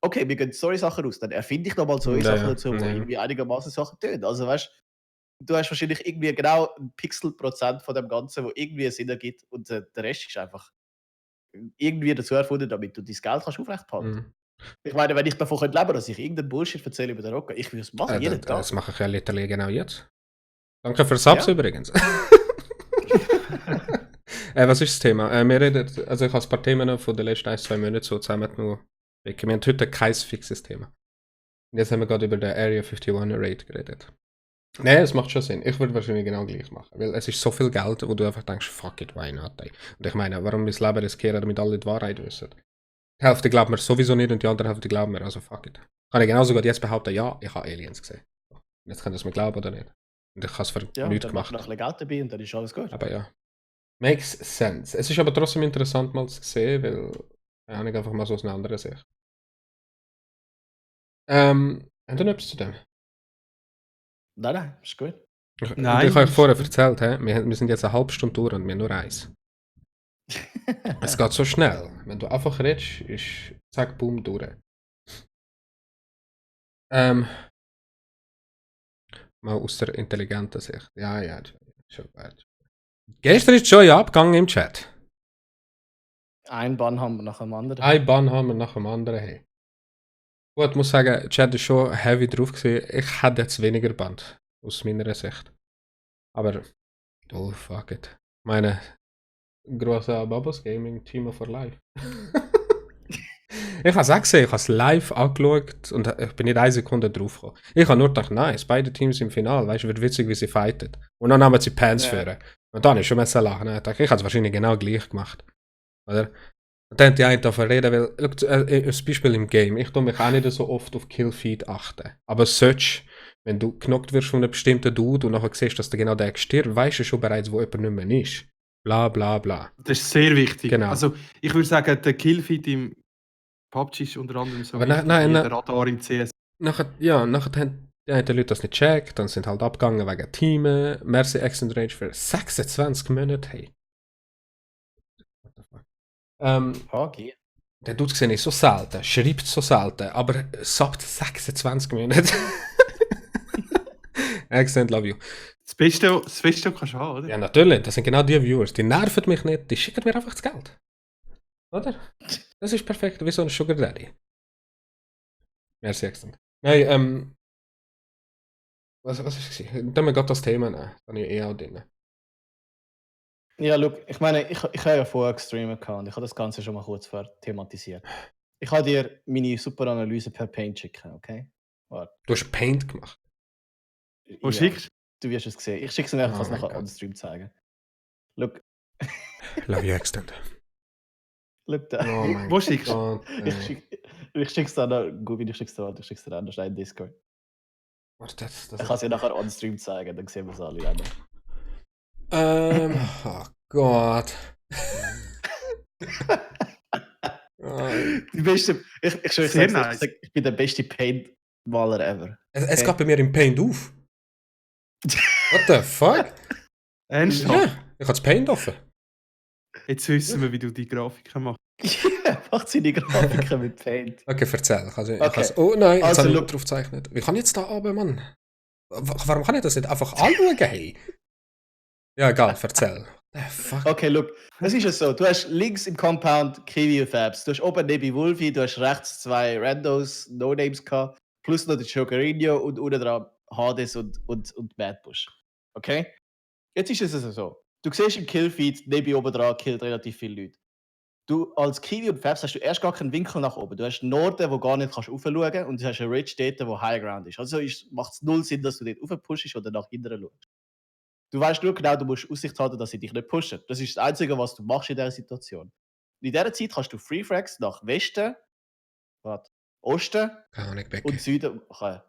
okay, wir gehen Story-Sachen raus. Dann erfinde ich nochmal Story-Sachen dazu, wo irgendwie einigermaßen Sachen tun. Also weißt du, hast wahrscheinlich irgendwie genau ein Pixelprozent von dem Ganzen, wo irgendwie einen Sinn ergibt und der Rest ist einfach irgendwie dazu erfunden, damit du dein Geld kannst aufrechthalten. Mhm. Ich meine, wenn ich davon leben könnte, dass ich irgendeinen Bullshit erzähle über den Rocker, ich würde es machen, jeden Tag. Das mache ich ja literally genau jetzt. Danke für Subs Ja. übrigens. Was ist das Thema? Wir reden, also ich habe ein paar Themen von den letzten 1-2 Monaten so zusammengenommen. Wir haben heute kein fixes Thema. Und jetzt haben wir gerade über den Area 51 Raid geredet. Nein, es macht schon Sinn. Ich würde wahrscheinlich genau gleich machen. Weil es ist so viel Geld, wo du einfach denkst, fuck it, why not? Ey. Und ich meine, warum mein Leben riskieren, damit alle die Wahrheit wissen? Die Hälfte glaubt mir sowieso nicht und die andere Hälfte glaubt mir, also fuck it. Kann ich genauso gut jetzt behaupten, ja, ich habe Aliens gesehen. Und jetzt kann das mir glauben oder nicht. Und ich habe es für Ja, nichts dann machst gemacht. du noch ein bisschen Geld dabei und dann ist alles gut. Aber ja. Makes sense. Es ist aber trotzdem interessant mal zu sehen, weil ja, ich einfach mal so aus einer anderen Sicht. Haben wir noch etwas zu dem? Nein, ist gut. Nein, Ich habe euch ist vorher gut. erzählt, wir sind jetzt eine halbe Stunde durch und wir haben nur eins. Es geht so schnell. Wenn du einfach redest, ist zack, boom, durch. Mal aus der intelligenten Sicht. Ja, schon gut. Gestern ist schon abgegangen im Chat. Ein Bann haben wir nach dem anderen. Ein Bann haben wir nach dem anderen. Hey. Gut, ich muss sagen, Chad ist schon heavy drauf gewesen. Ich hätte jetzt weniger Band, aus meiner Sicht. Aber, oh, fuck it. Meine, großer Babos Gaming Team for Life. Ich habe es auch gesehen, ich habe es live angeschaut und ich bin nicht eine Sekunde drauf gekommen. Ich habe nur gedacht, nice, beide Teams im Finale, weißt du, wird witzig, wie sie fighten. Und dann nehmen sie Pants führen. Und dann ist schon mal lachen. Ich dachte, ich habe es wahrscheinlich genau gleich gemacht. Oder? Und dann haben die einen davon reden, weil, schau, als Beispiel im Game, ich tue mich auch nicht so oft auf Killfeed achten. Aber Search, wenn du knockt wirst von einem bestimmten Dude und nachher siehst, dass der genau der stirbt, weißt du schon bereits, wo jemand nicht mehr ist. Bla bla bla. Das ist sehr wichtig. Genau. Also, ich würde sagen, der Killfeed im PUBG ist unter anderem so Aber wichtig nein, wie nein. der Radar im CS. Nachher haben die Leute das nicht gecheckt, dann sind halt abgegangen wegen Teamen. Merci Accent Range für 26 Monate. Hey. What the fuck? Okay. Der Dude sehe ich so selten, schreibt so selten, aber sagt 26 Monate. Accent, love you. Das Beste kannst du haben, oder? Ja, natürlich, das sind genau die Viewers. Die nerven mich nicht, die schicken mir einfach das Geld. Oder? Das ist perfekt, wie so ein Sugar Daddy. Merci, Accent. Nein, was ist es? Dann wir gerade das Thema nehmen. Dann habe ich eh auch drin. Ja, look, ich meine, ich habe ja vorher gestreamt und ich habe das Ganze schon mal kurz thematisiert. Ich habe dir meine super Analyse per Paint schicken, okay? Warte. Du hast Paint gemacht. Wo schickst du? Du wirst es sehen. Ich schicke es dir einfach, Oh kannst mein nachher Gott. on Stream zeigen. Look. Love you, Accent. Look da. Oh mein Wo schickst du? Gott. Ich schicke es dann, gut, wie ich schicke es dir an, das ist ein Discord. Warte, das Ich kann es dir nachher on Stream zeigen, dann sehen wir es alle. Oh Gott. Die beste, ich Sehr nice. ich bin der beste Paint-Maler ever. Es geht bei mir im Paint auf. What the fuck? Ernsthaft? Ja, ich habe das Paint offen. Jetzt wissen wir, wie du die Grafiken machst. Ja, macht seine Grafiken mit Paint. Okay, erzähl. Okay. Oh nein, jetzt Also, habe ich look. drauf gezeichnet. Wie kann ich jetzt da oben, Mann? Warum kann ich das nicht einfach anschauen, hey? Ja, egal, erzähl. Fuck. Okay, look, es ist ja so, du hast links im Compound Kiwi und Fabs, du hast oben Nebi Wolfi, du hast rechts zwei Randos, No-Names gehabt, plus noch den Jokerino und unten dran Hades und Madbush. Okay? Jetzt ist es also so, du siehst im Killfeed, Nebi oben dran killt relativ viele Leute. Du als Kiwi und Fabs hast du erst gar keinen Winkel nach oben. Du hast einen Norden, wo gar nicht kannst raufschauen kannst und du hast einen Ridge dort, wo High Ground ist. Also macht es null Sinn, dass du dort raufpushst oder nach hinten schaust. Du weißt nur genau, du musst Aussicht haben, dass sie dich nicht pushen. Das ist das Einzige, was du machst in dieser Situation. In dieser Zeit kannst du Free Frags nach Westen, Osten Keine Ahnung, Becky. und Süden machen.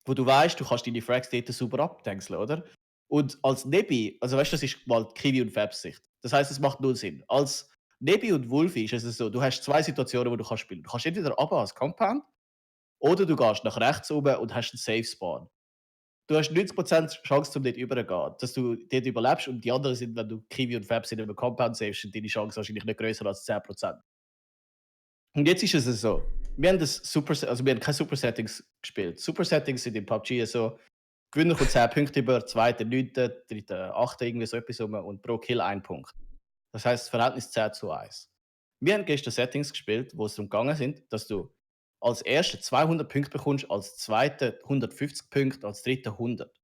Wo du weißt, du kannst deine Frags dort super abtänzeln, oder? Und als Nebi, also weißt du, das ist mal Kiwi und Fabs Sicht. Das heißt, es macht null Sinn. Als Nebi und Wolfi ist es so, du hast zwei Situationen, wo du kannst spielen. Du kannst entweder runter als Compound oder du gehst nach rechts oben und hast einen Safe Spawn. Du hast 90% Chance, um dort überzugehen, dass du dort überlebst und die anderen sind, wenn du Kiwi und Fabs in einem Compound savest, sind deine Chancen wahrscheinlich nicht größer als 10%. Und jetzt ist es so, wir haben keine Super Settings gespielt. Super Settings sind in PUBG so, Gewinner kommt 10 Punkte über, zweiter 9., dritter 8, irgendwie so etwas rum und pro Kill 1 Punkt. Das heisst, das Verhältnis 10:1. Wir haben gestern Settings gespielt, wo es darum gegangen sind, dass du als erster 200 Punkte bekommst, als zweiter 150 Punkte, als dritter 100.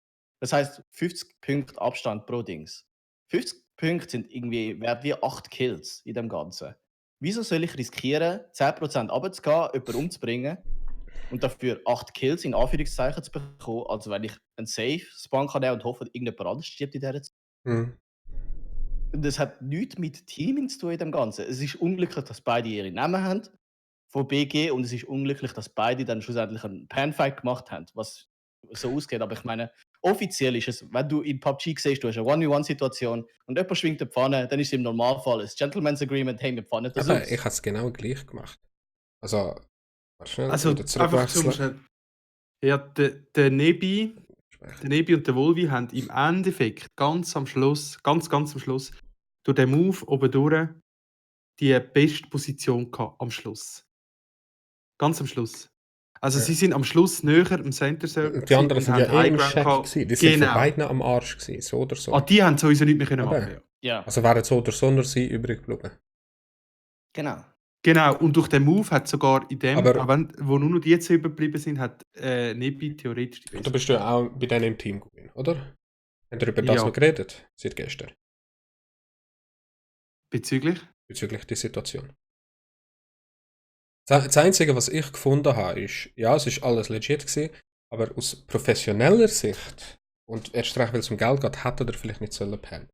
Das heisst, 50 Punkte Abstand pro Dings. 50 Punkte sind irgendwie wert wie 8 Kills in dem Ganzen. Wieso soll ich riskieren, 10% runterzugehen, jemanden umzubringen und dafür 8 Kills in Anführungszeichen zu bekommen, als wenn ich einen Safe-Spawn kann nehmen und hoffe, irgendjemand anderes stirbt in dieser Zeit? Hm. Das hat nichts mit Teaming zu tun in dem Ganzen. Es ist unglücklich, dass beide ihre Namen haben von BG und es ist unglücklich, dass beide dann schlussendlich einen Panfight gemacht haben, was so ausgeht. Aber ich meine, offiziell ist es, wenn du in PUBG siehst, du hast eine 1v1-Situation und jemand schwingt eine Pfanne, dann ist es im Normalfall ein Gentleman's Agreement, hey, wir pfannen das Aber aus. ich habe es genau gleich gemacht. Also, warte schnell, Also, wieder einfach zum zurückwechseln. Ja, der Nebi und der Wolvi haben im Endeffekt ganz am Schluss, durch den Move oben durch, die beste Position gehabt, am Schluss. Ganz am Schluss. Also Ja. sie sind am Schluss näher am Center Circle Die anderen und sind ja haben eh im High Check Ground gewesen. Die gehabt. sind von Genau. beiden am Arsch gewesen, so oder so. Ah, die haben sowieso nicht mehr können Aber- machen. Ja. Ja, Also wären so oder so nur sie übrig geblieben. genau. Genau, und durch den Move hat sogar in dem, Aber- auch wenn, wo nur noch die zwei übergeblieben sind, hat Nebi theoretisch die Da beste. bist du ja auch bei denen im Team gewesen, oder? Habt ihr über das Ja. noch geredet, seit gestern, Bezüglich? bezüglich der Situation? Das Einzige, was ich gefunden habe, ist, ja, es ist alles legit gewesen, aber aus professioneller Sicht, und erst recht, weil es um Geld geht, hätte er vielleicht nicht sollen pennen.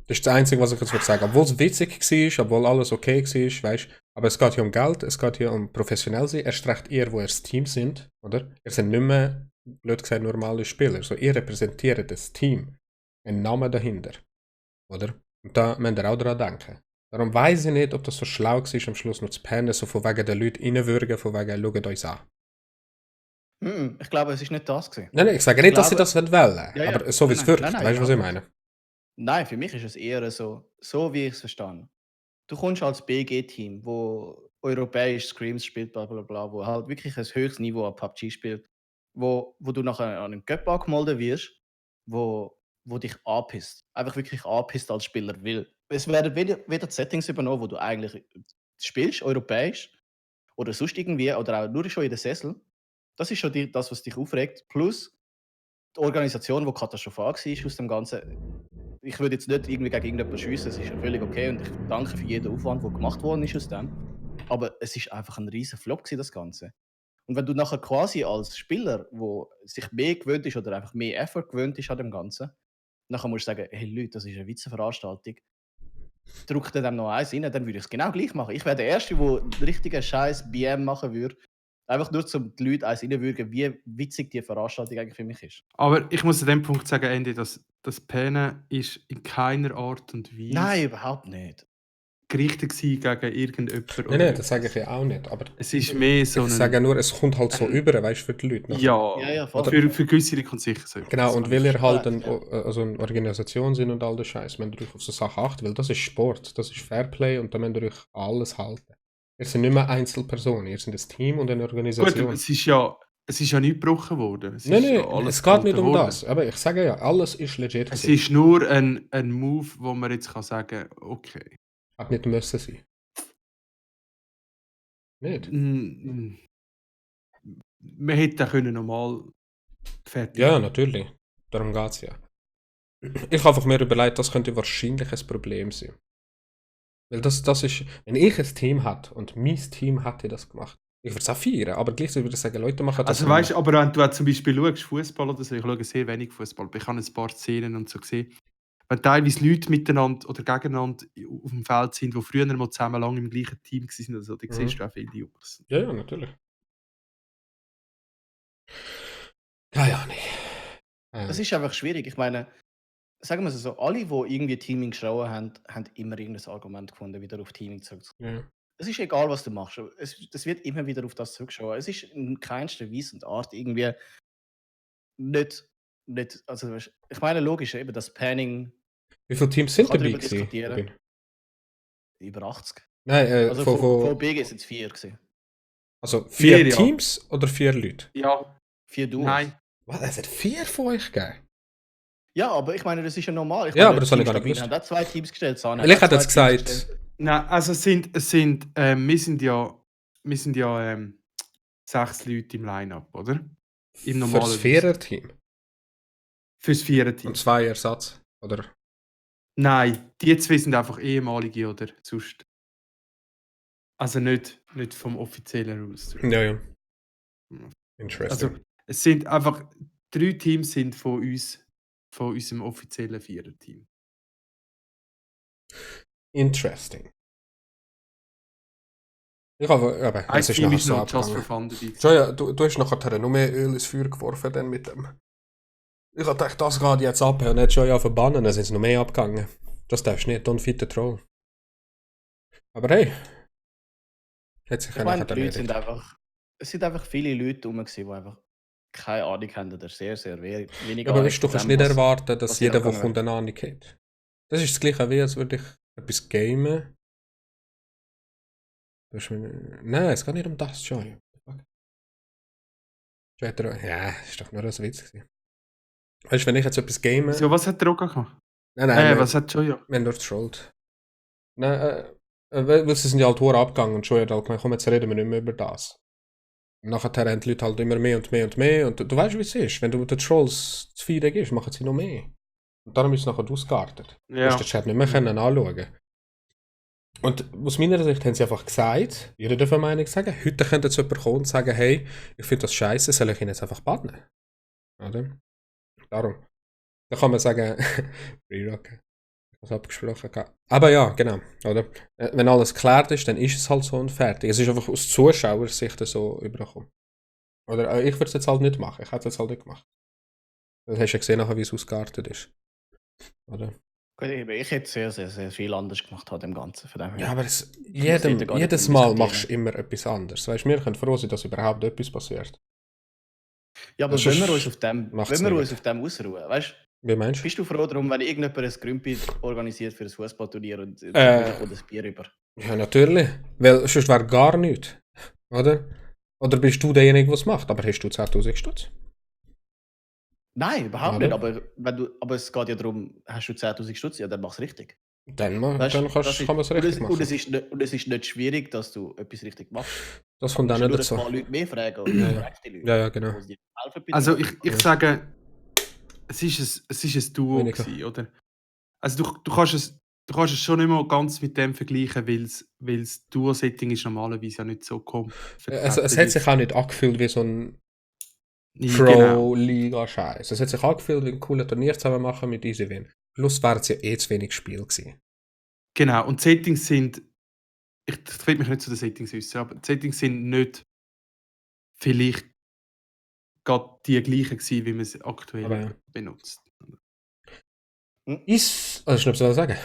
Das ist das Einzige, was ich jetzt würde sagen. Obwohl es witzig war, obwohl alles okay war, weißt, aber es geht hier um Geld, es geht hier um professionell sein. Erst recht ihr, wo ihr das Team sind, oder? Ihr seid nicht mehr, blöd gesagt, normale Spieler. So, ihr repräsentiert das Team. Ein Name dahinter. Oder? Und da müsst ihr auch daran denken. Darum weiss ich nicht, ob das so schlau war, am Schluss noch zu pennen, so von wegen der Leute reinwürgen, von wegen, schaut euch an. Ich glaube, es ist nicht das gewesen. Nein, ich sage nicht, dass sie glaube- das nicht wollen, Ja, ja. aber so wie es Nein, wirkt, nein, weißt du, was ich überhaupt meine? Nein, für mich ist es eher so wie ich es verstehe. Du kommst als BG-Team, wo europäisch Screams spielt, bla bla bla, wo halt wirklich ein höchstes Niveau an PUBG spielt, wo du nachher an einen Cup angemeldet wirst, wo dich anpisst. Einfach wirklich anpisst als Spieler will. Es werden wieder Settings übernommen, wo du eigentlich spielst, europäisch, oder sonst irgendwie, oder auch nur schon in der Sessel. Das ist schon das, was dich aufregt. Plus die Organisation, die katastrophal war aus dem Ganzen. Ich würde jetzt nicht irgendwie gegen irgendjemanden schiessen, es ist ja völlig okay und ich danke für jeden Aufwand, der gemacht worden ist aus dem. Aber es ist einfach ein riesen Flop gewesen, das Ganze. Und wenn du nachher quasi als Spieler, der sich mehr gewöhnt ist oder einfach mehr Effort gewöhnt ist an dem Ganzen, nachher musst du sagen, hey Leute, das ist eine Witzveranstaltung. Drückt ihr dem noch eins rein, dann würde ich es genau gleich machen. Ich wäre der Erste, der einen richtigen Scheiß BM machen würde. Einfach nur, um die Leute eins reinwürgen, wie witzig die Veranstaltung eigentlich für mich ist. Aber ich muss an dem Punkt sagen, Andy, dass das Pennen ist in keiner Art und Weise Nein, überhaupt nicht. gerichtet gewesen gegen irgendjemanden. Nein, das sage ich ja auch nicht, aber Es ist mehr so ich sage nur, es kommt halt so über, weißt du, für die Leute. nachher. Ja, voll. für gewisse kommt sicher so. Genau, Das und kann weil ich ihr halt verstehen, also eine Organisation sind und all das Scheiß, müsst ihr euch auf so Sachen achten, weil das ist Sport, das ist Fairplay und da müsst ihr euch an alles halten. Ihr seid nicht mehr Einzelpersonen, ihr seid ein Team und eine Gut, Organisation. aber es ist ja nicht gebrochen worden. Es Nein, ist ja nein, alles es geht nicht gehalten um worden. das. Aber ich sage ja, alles ist legit. Es gewesen. ist nur ein Move, wo man jetzt kann sagen, okay. Hat nicht müssen sein. Nicht? Man hätte auch können normal fertig. Ja, natürlich. Darum geht es ja. Ich habe einfach mir überlegt, das könnte wahrscheinlich ein Problem sein. Weil das ist, wenn ich ein Team hätte und mein Team hätte das gemacht, ich würde es auch feiern, aber gleichzeitig würde ich sagen, Leute machen das Also weißt du, aber wenn du zum Beispiel schaust, Fußball oder so, ich schaue sehr wenig Fußball, aber ich habe ein paar Szenen und so gesehen, wenn teilweise Leute miteinander oder gegeneinander auf dem Feld sind, die früher mal zusammen lange im gleichen Team waren, also, dann siehst du auch viele Jungs. Ja, ja, natürlich. Ja, nee. Das ist einfach schwierig. Ich meine, sagen wir es so, alle, die irgendwie Teaming geschrauen haben, haben immer irgendein Argument gefunden, wieder auf Teaming zurückzukommen. Ja. Es ist egal, was du machst. Das wird immer wieder auf das zurückschauen. Es ist in keinster Weise und Art irgendwie nicht also weißt, ich meine, logisch, eben das Panning Wie viele Teams sind kann dabei darüber gewesen? diskutieren. Robin? über 80. Nein, Also von BG sind es 4 gewesen. also 4 4, ja. Teams oder 4 Leute? Ja, 4 Duos. nein. Was? Es hat 4 von euch gegeben? Ja, aber ich meine, das ist ja normal. Ich Ja, meine, aber das habe ich Team gar nicht Stabil gewusst. haben auch 2 Teams gestellt. Sahne Weil ich hat hätte auch jetzt 2 Teams gesagt, gestellt. Nein, also wir sind ja 6 Leute im Line-Up, oder? Im normalen fürs Vierer-Team Fürs Vierer-Team. und 2 Ersatz, oder? Nein, die 2 sind einfach ehemalige oder sonst. Also nicht vom offiziellen Roster. Ja, ja. Also Interesting. es sind einfach 3 Teams sind von unserem offiziellen Vierer-Team. Interesting. Ich habe, aber Ein es ist Team nachher ist so noch just for abgegangen. fun dabei. Joja, du hast nachher noch mehr Öl ins Feuer geworfen dann mit dem. Ich habe gedacht, das geht jetzt ab und nicht Joja verbannen, dann sind es noch mehr abgegangen. Das darfst du nicht, don't feed the troll. Aber hey. Hat sich Ich ja meine, nachher die Leute sind erledigt. einfach. Es sind einfach viele Leute rum, die einfach keine Ahnung haben oder sehr, sehr wenig Ja, aber Ahnung weißt du, du kannst von nicht dem, erwarten, dass was hier jeder, der abgegangen kommt, eine Ahnung hat. Das ist das gleiche wie, als würde ich etwas gamen. Nein, es geht nicht um das, Joy. Ja, ist doch nur ein Witz gewesen. Weißt du, wenn ich jetzt etwas game. So, was hat der auch gemacht? Nein, Was hat Joya? wir haben nur getrollt. Nein, weil sie sind ja halt hure abgegangen und schon hat halt gemeint, komm, jetzt reden wir nicht mehr über das. Und nachher haben die Leute halt immer mehr und mehr und mehr. Und du weißt, wie es ist. Wenn du den Trolls zu viel gibst, machen sie noch mehr. Und darum ist es nachher ausgeartet. Du hast den Chat nicht mehr können anschauen. Und aus meiner Sicht haben sie einfach gesagt, jeder darf eine Meinung sagen, heute könnte jetzt jemand kommen und sagen, hey, ich finde das scheiße, soll ich ihn jetzt einfach bannen? Oder? Darum. Da kann man sagen, Free Rock, was abgesprochen gehabt. Aber ja, genau, oder? Wenn alles geklärt ist, dann ist es halt so und fertig. Es ist einfach aus Zuschauersicht so übergekommen. Oder ich würde es jetzt halt nicht machen, ich hätte es jetzt halt nicht gemacht. Du hast ja gesehen, nachher, wie es ausgeartet ist. Oder? Gut, ich hätte sehr, sehr, sehr viel anders gemacht an dem Ganzen. Von dem her. Ja, aber dort gar nicht jedes drum Mal diskutieren. machst du immer etwas anderes. Weißt du, wir können froh sein, dass überhaupt etwas passiert. Ja, aber Ja, wenn wir sonst uns auf dem, macht's wenn wir nicht uns gut. auf dem ausruhen, weißt Wie meinst du? bist du froh darum, wenn irgendjemand ein Grümpi organisiert für ein Fußballturnier und kommt das Bier über? Ja, natürlich. Weil sonst wäre gar nichts. Oder? Oder bist du derjenige, der es macht? Aber hast du 10.000 Stutz? Nein, überhaupt Oder? nicht. Aber es geht ja darum, hast du 10.000 Stutz, ja, dann mach's richtig. Dann Weißt, kann das man ist, es und, richtig es, machen. und es ist nicht schwierig, dass du etwas richtig machst. Das Du kommt auch musst nur nicht ein dazu. paar Leute mehr fragen und Ja, du ja. fragst die Leute. Ja, genau. wo sie dir helfen bei Also dem. ich sage, es ist ein Duo Weniger. gewesen, oder? Also du kannst es schon nicht mal ganz mit dem vergleichen, weil das Duo-Setting ist normalerweise ja nicht so Es hat sich auch nicht angefühlt wie so ein Genau. Pro-Liga-Scheiß. Es hat sich angefühlt wie ein cooler Turnier zusammen machen mit Easy Win. Plus wären es ja eh zu wenig Spiel gewesen. Genau. Und die Settings sind, ich will mich nicht zu den Settings äußern, aber die Settings sind nicht vielleicht gerade die gleichen gewesen, wie man sie aktuell Aber ja. benutzt. Also ich noch sagen.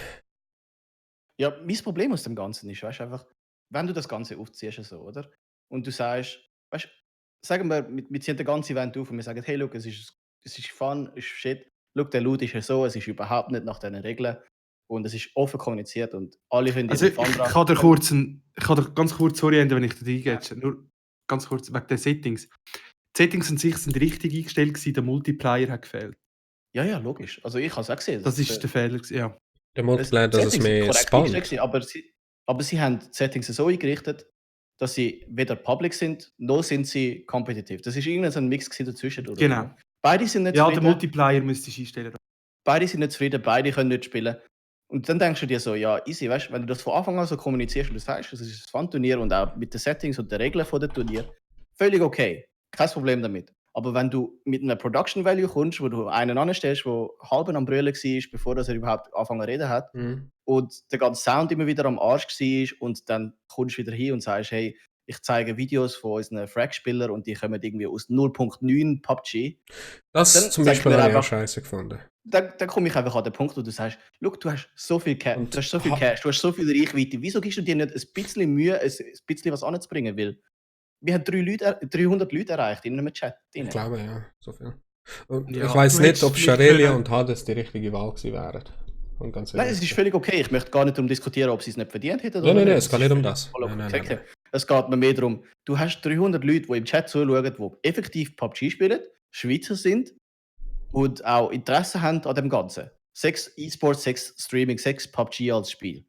Ja, mein Problem aus dem Ganzen ist, weißt, einfach, wenn du das Ganze aufziehst, so, oder? Und du sagst, weißt, sagen wir, wir ziehen das ganze Event auf und wir sagen, hey, look, es ist fun, es ist shit. Look, der Loot ist ja so, es ist überhaupt nicht nach diesen Regeln und es ist offen kommuniziert und alle finden Also ihren ich Fun dran. kann dir ganz kurz, sorry, Ende, wenn ich da reingrätsche, nur ganz kurz wegen den Settings. Die Settings an sich sind richtig eingestellt gewesen, der Multiplier hat gefehlt. Ja, ja, logisch. Also ich habe es auch gesehen. Das ist der Fehler gewesen, ja. Der Multiplayer, dass es Settings sind mehr korrekt spawnt. eingestellt gewesen, aber sie haben die Settings so eingerichtet, dass sie weder public sind, noch sind sie competitive. Das ist irgendein so ein Mix gewesen dazwischen. Oder Genau. so. Beide sind nicht Ja, der zufrieden. Multiplier müsstest du einstellen. Beide sind nicht zufrieden, beide können nicht spielen. Und dann denkst du dir so, ja, easy, weißt du, wenn du das von Anfang an so kommunizierst und du sagst, das ist ein Fun-Turnier und auch mit den Settings und den Regeln von dem Turnier, völlig okay. Kein Problem damit. Aber wenn du mit einem Production Value kommst, wo du einen anstellst, der halb am Brüllen war, bevor er überhaupt angefangen zu reden hat, und der ganze Sound immer wieder am Arsch war und dann kommst du wieder hin und sagst, hey, ich zeige Videos von unseren Frag-Spielern und die kommen irgendwie aus 0.9 PUBG. Das Dann zum sag ich Beispiel mir habe ich auch einfach- scheiße gefunden. Dann komme ich einfach an den Punkt, wo du sagst, look, du hast so viel Cash, Und du hast so viel Reichweite. Wieso gibst du dir nicht ein bisschen Mühe, ein bisschen was anzubringen? Weil wir haben 300 Leute erreicht in einem Chat. Ich glaube, ja, so viel. Und Ja, ich weiß du nicht, hättest ob nicht Sharelia können- und Hades die richtige Wahl gewesen wären. Und ganz Nein, ehrlich. es ist völlig okay. Ich möchte gar nicht darum diskutieren, ob sie es nicht verdient hätten. Nein, oder nein, nicht. es geht ist nicht um völlig das. voll okay. Nein, nein, nein. Es geht mir mehr darum, du hast 300 Leute, die im Chat zuschauen, die effektiv PUBG spielen, Schweizer sind und auch Interesse haben an dem Ganzen. 6 E-Sports, 6 Streaming, 6 PUBG als Spiel.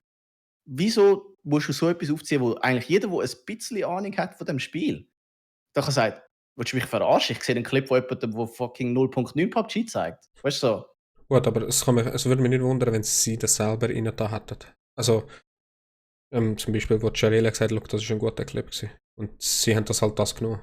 Wieso musst du so etwas aufziehen, wo eigentlich jeder, der ein bisschen Ahnung hat von dem Spiel, da kann sagen, willst du mich verarschen? Ich sehe einen Clip von jemandem, der fucking 0.9 PUBG zeigt. Weißt du so? Gut, aber es würde mich nicht wundern, wenn sie das selber rein da hätten. Also, zum Beispiel, wo Sharelia gesagt hat, das ist ein guter Clip gewesen. Und sie haben das halt das genommen.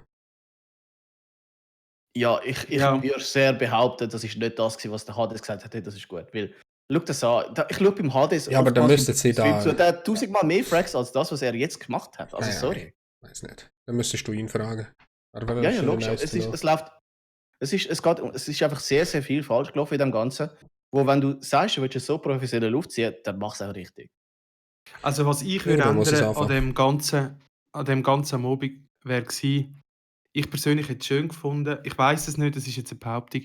Ja, ich Ja. würde sehr behaupten, das ist nicht das gewesen, was der Hades gesagt hat, hey, das ist gut. Weil, schau das an. Ich schaue beim Hades Ja, aber dann oftmals müssten sie im Stream da- zu, der hat 1000-mal mehr Frags als das, was er jetzt gemacht hat. Also, Naja, sorry. Weiß nicht. Dann müsstest du ihn fragen. Aber Ja, das ja, ist logisch. nice Es to ist, know. es läuft. Es ist einfach sehr, sehr viel falsch gelaufen in dem Ganzen. Wo, wenn du sagst, du willst es so professionell aufziehen, dann mach es auch richtig. Also was ich Ja, würde da muss es ändern anfangen. an dem ganzen Mobbing wäre gewesen, ich persönlich hätte es schön gefunden, ich weiß es nicht, das ist jetzt eine Behauptung,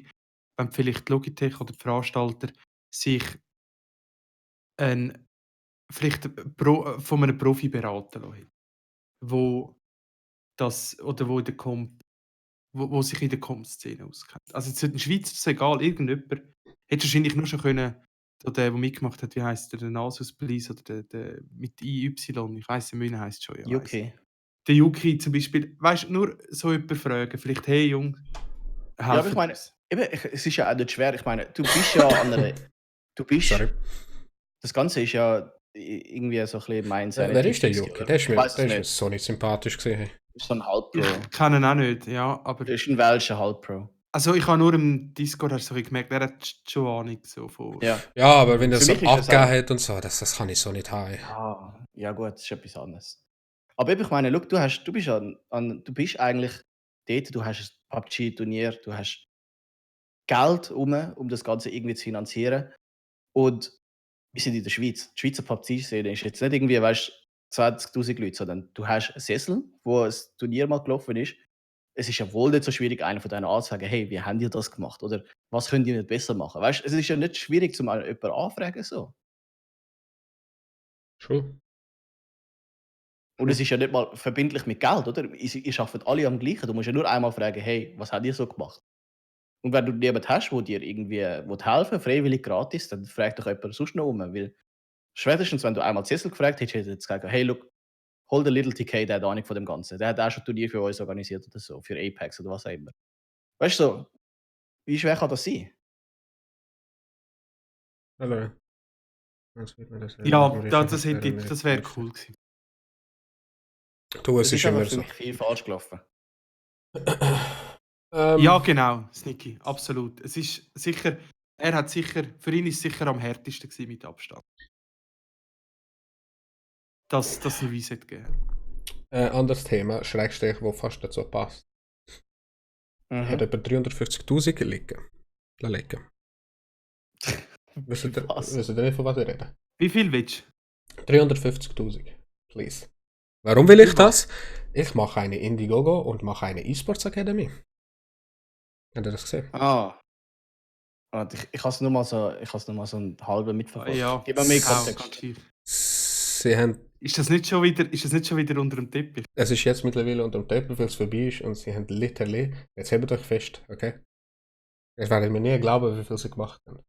wenn vielleicht die Logitech oder die Veranstalter sich vielleicht von einem Profi beraten lassen, wo das oder wo in der wo sich in der Comp-Szene auskennt. Also jetzt ein Schweizer, ist egal, irgendjemand hätte wahrscheinlich nur schon können So der mitgemacht hat, wie heisst der Nasus Please oder der mit IY, ich weiss, der Mühne heisst schon, ja. weiss. UK. Der Yuki zum Beispiel, weißt du, nur so jemanden fragen, vielleicht, hey Jung, Ja, aber ich helfen meine, uns. es ist ja auch nicht schwer. Ich meine, du bist ja an einer. Sorry. Das Ganze ist ja irgendwie so ein bisschen mein Wer ist der Joki? Der ist mir, weiß der es ist mir nicht. so nicht sympathisch gesehen. Ist so ein Halbpro. Ich kenne ihn auch nicht, ja, aber... Der ist ein welcher Halbpro. Also ich habe nur im Discord hast du so gemerkt, er hat schon Ahnung so von... Ja. Ja, aber wenn er Für so mich ist das abgegeben hat und so, das kann ich so nicht haben. Ja gut, das ist etwas anderes. Aber eben, ich meine, schau, du bist eigentlich dort, du hast ein PUBG-Turnier, du hast Geld um das Ganze irgendwie zu finanzieren. Und wir sind in der Schweiz. Die Schweizer PUBG-Szene ist jetzt nicht irgendwie, weißt du, 20.000 Leute, sondern du hast einen Sessel, wo ein Turnier mal gelaufen ist. Es ist ja wohl nicht so schwierig, einen von denen anzusagen, hey, wie habt ihr das gemacht? Oder was könnt ihr nicht besser machen? Weißt du, es ist ja nicht schwierig, zum mal jemanden anfragen. So. True. Und es ist ja nicht mal verbindlich mit Geld, oder? Ihr arbeitet alle am gleichen. Du musst ja nur einmal fragen, hey, was habt ihr so gemacht? Und wenn du jemanden hast, der dir irgendwie helfen, freiwillig gratis, dann frag doch jemand sonst noch um. Weil spätestens, wenn du einmal Cecil gefragt hättest, hätte er jetzt gesagt, hey, look, hol den Little TK, der hat Ahnung von dem Ganzen. Der hat auch schon Turnier für uns organisiert oder so, für Apex oder was auch immer. Weißt du, so, wie schwer kann das sein? Hallo. Ja, das wäre cool gewesen. Du, es Es ist ist aber immer für so. mich viel falsch gelaufen. Ja, genau, Sneaky, absolut. Es ist sicher, für ihn ist es sicher am härtesten gewesen mit Abstand. Dass es ein Reset gegeben hat. Anderes Thema, Schrägstrich, wo fast dazu passt. Er hat etwa 350.000 liegen. Liegen. Wisst ihr nicht, von was ich rede? Wie viel willst 350.000. Please. Warum will ich das? Ich mache eine Indiegogo und mache eine E-Sports Academy. Habt ihr das gesehen? Ich habe es nur mal so einen halben mitverfolgt. Ja, Gib mir mehr auch Kontext. ganz schief. Sie haben, Ist das nicht schon wieder unter dem Teppich? es ist jetzt mittlerweile unter dem Teppich, weil es vorbei ist und sie haben literally, jetzt hebt euch fest, okay? Jetzt werdet mir nie glauben, wie viel sie gemacht haben.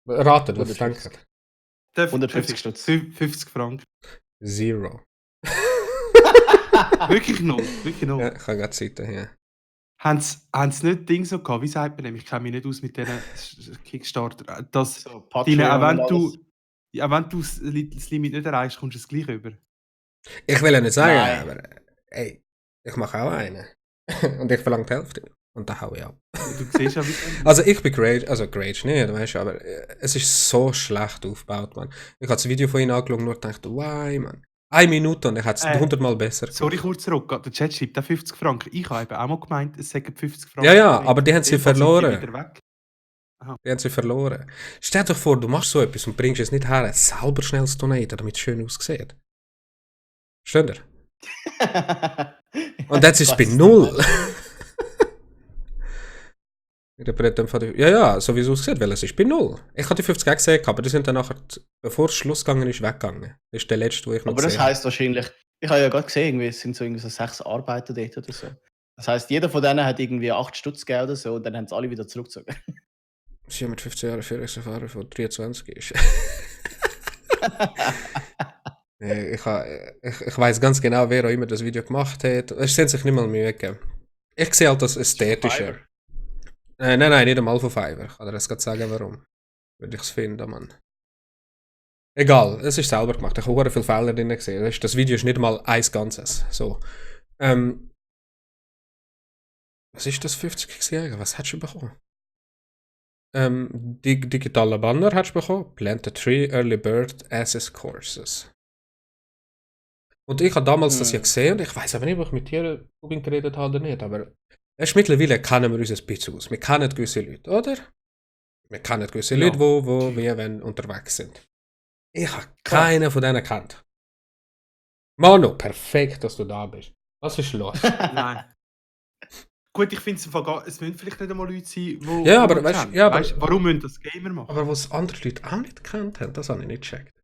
Ratet, was ihr 150. denkt. 150 Stutz. 50 Franken. Zero. Wirklich null. Wirklich null. Ja, ich habe gerade Seiten hier. Haben sie nicht Ding so gehabt, wie sagt man dem? Ich kenne mich nicht aus mit diesen Kickstarter. Dass So, deine, Patreon auch und wenn du das Limit nicht erreichst, kommst du es gleich über. Ich will ja nicht sagen, Nein. aber ey, ich mache auch einen. Und ich verlange die Hälfte. Und dann hau ich ab. Du siehst ja, wie Also ich bin Grage, also Grage nicht, weißt du, aber es ist so schlecht aufgebaut, man. Ich habe das Video von ihnen angeschaut und nur gedacht, why, man. 1 Minute und ich hätte es 100-mal besser gemacht. Sorry, kurz zurück. Der Chat schreibt auch 50 Franken. Ich habe eben auch mal gemeint, es sägen 50 Franken. Ja, ja, aber die haben sie Jedenfalls sind die verloren. wieder weg. Die haben sie verloren. Stell dir vor, du machst so etwas und bringst es nicht her, selber schnell zu donaten, damit es schön aussieht. Versteht ihr? Und jetzt ist es bei 0. Ja, ja, so wie es aussieht, weil es ist bei 0. Ich habe die 50 auch gesehen, aber die sind dann nachher, bevor es Schluss gegangen ist, weggegangen. Das ist der letzte, wo ich noch Aber das gesehen habe. heisst wahrscheinlich, ich habe ja gerade gesehen, es sind so 6 Arbeiter dort oder so. Das heisst, jeder von denen hat irgendwie 8 Stutz gegeben oder so und dann haben sie alle wieder zurückgezogen. Sie haben mit 15 Jahren Führungserfahrung von 23 ist. Ich weiß ganz genau, wer auch immer das Video gemacht hat. Es sind sich nicht mal Mühe gegeben. Ich sehe halt das ästhetischer. Nein, nicht einmal von Fiverr. Ich kann dir jetzt gerade sagen, warum. Würde ich es finden, Mann. Egal, es ist selber gemacht. Ich habe sehr viele Fehler drin gesehen. Weißt, das Video ist nicht mal eins Ganzes. So. Was ist das 50 gewesen? Was hättest du bekommen? Digitale Banner hättest du bekommen. Plant a Tree, Early Bird, Access Courses. Und ich habe damals das ja gesehen und ich weiß aber nicht, ob ich mit dir geredet habe oder nicht, aber erst mittlerweile kennen wir uns ein bisschen aus. Wir kennen gewisse Leute, oder? Wir kennen gewisse Leute, wo wir wenn unterwegs sind. Ich habe keinen von denen gekannt. Manu, perfekt, dass du da bist. Was ist los? Nein. Gut, ich finde es müssen vielleicht nicht einmal Leute sein, die. Ja, aber weißt du, warum müssen das Gamer machen? Aber was andere Leute auch nicht gekannt haben, das habe ich nicht gecheckt.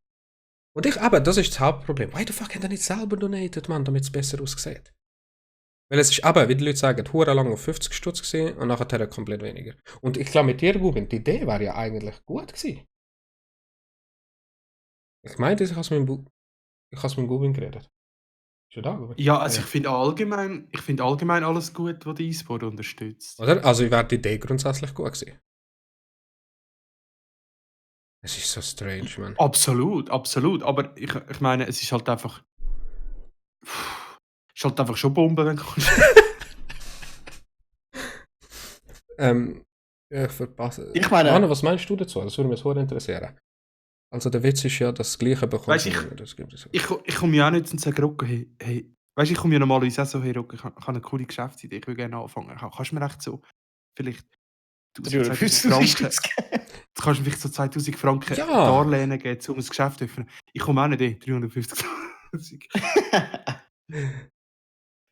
Und aber das ist das Hauptproblem. Why the fuck haben die nicht selber donated, Mann, damit es besser aussieht? Weil es ist aber, wie die Leute sagen, hure lang auf 50 Stutz gesehen und nachher komplett weniger. Und ich glaube, mit dir, Gubin, die Idee wäre ja eigentlich gut gewesen. Ich meinte, ich habe es mit dem Gubin geredet. Ist er da, Gubin? Ja, also Ja. ich finde allgemein alles gut, was der E-Sport unterstützt. Oder? Also, ich wäre die Idee grundsätzlich gut gewesen. Es ist so strange, man. Absolut, absolut. Aber ich meine, es ist halt einfach. Ist halt einfach schon Bombe, wenn du kommst. Ja, ich verpasse. Ich meine- Manu, was meinst du dazu? Das würde mich so interessieren. Also, der Witz ist ja, dass das Gleiche bekommst Weißt, du ich- nicht mehr. Das gibt es. Ich komme ja auch nicht und sage, Rocco, hey, weißt du, ich komme ja normalerweise auch so, hey, Rocco, ich habe eine coole Geschäftsidee, ich will gerne anfangen. Kannst du mir echt so vielleicht 350 Franken, ausgeben. du kannst mir vielleicht so 2000 Franken Ja. Darlehen geben, um ein Geschäft zu öffnen. Ich komme auch nicht 350.000.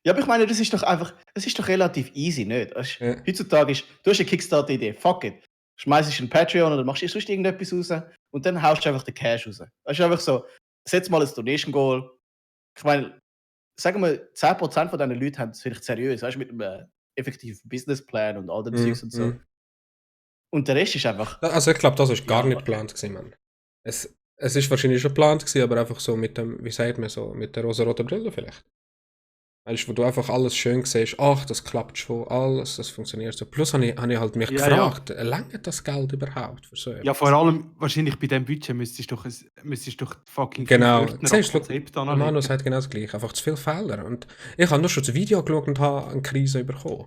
Ja, aber ich meine, das ist doch relativ easy, nicht? Ja. Heutzutage du hast eine Kickstarter-Idee, fuck it. Schmeißt einen Patreon oder machst du sonst irgendetwas raus und dann haust du einfach den Cash raus. Das ist einfach so, setz mal ein Donation-Goal. Ich meine, sagen wir, 10% von diesen Leuten haben es vielleicht seriös, weißt du, mit einem effektiven Businessplan und all dem Zeugs und so. Und der Rest ist einfach. Also, ich glaube, das ist gar Ja, nicht okay. geplant gewesen, man. Es ist wahrscheinlich schon geplant gewesen, aber einfach so mit dem, wie sagt man so, mit der rosa-roten Brille vielleicht. Weißt du, wo du einfach alles schön siehst, ach, das klappt schon, alles, das funktioniert so. Plus habe ich halt mich Ja, gefragt, langt das Geld überhaupt für so etwas? Ja, vor allem, wahrscheinlich bei diesem Budget müsstest du doch fucking Genau, fünf Wörter siehst du, als Konzept Manu anlegen. sagt genau das Gleiche, einfach zu viele Fehler. Und ich habe nur schon das Video geschaut und habe eine Krise bekommen.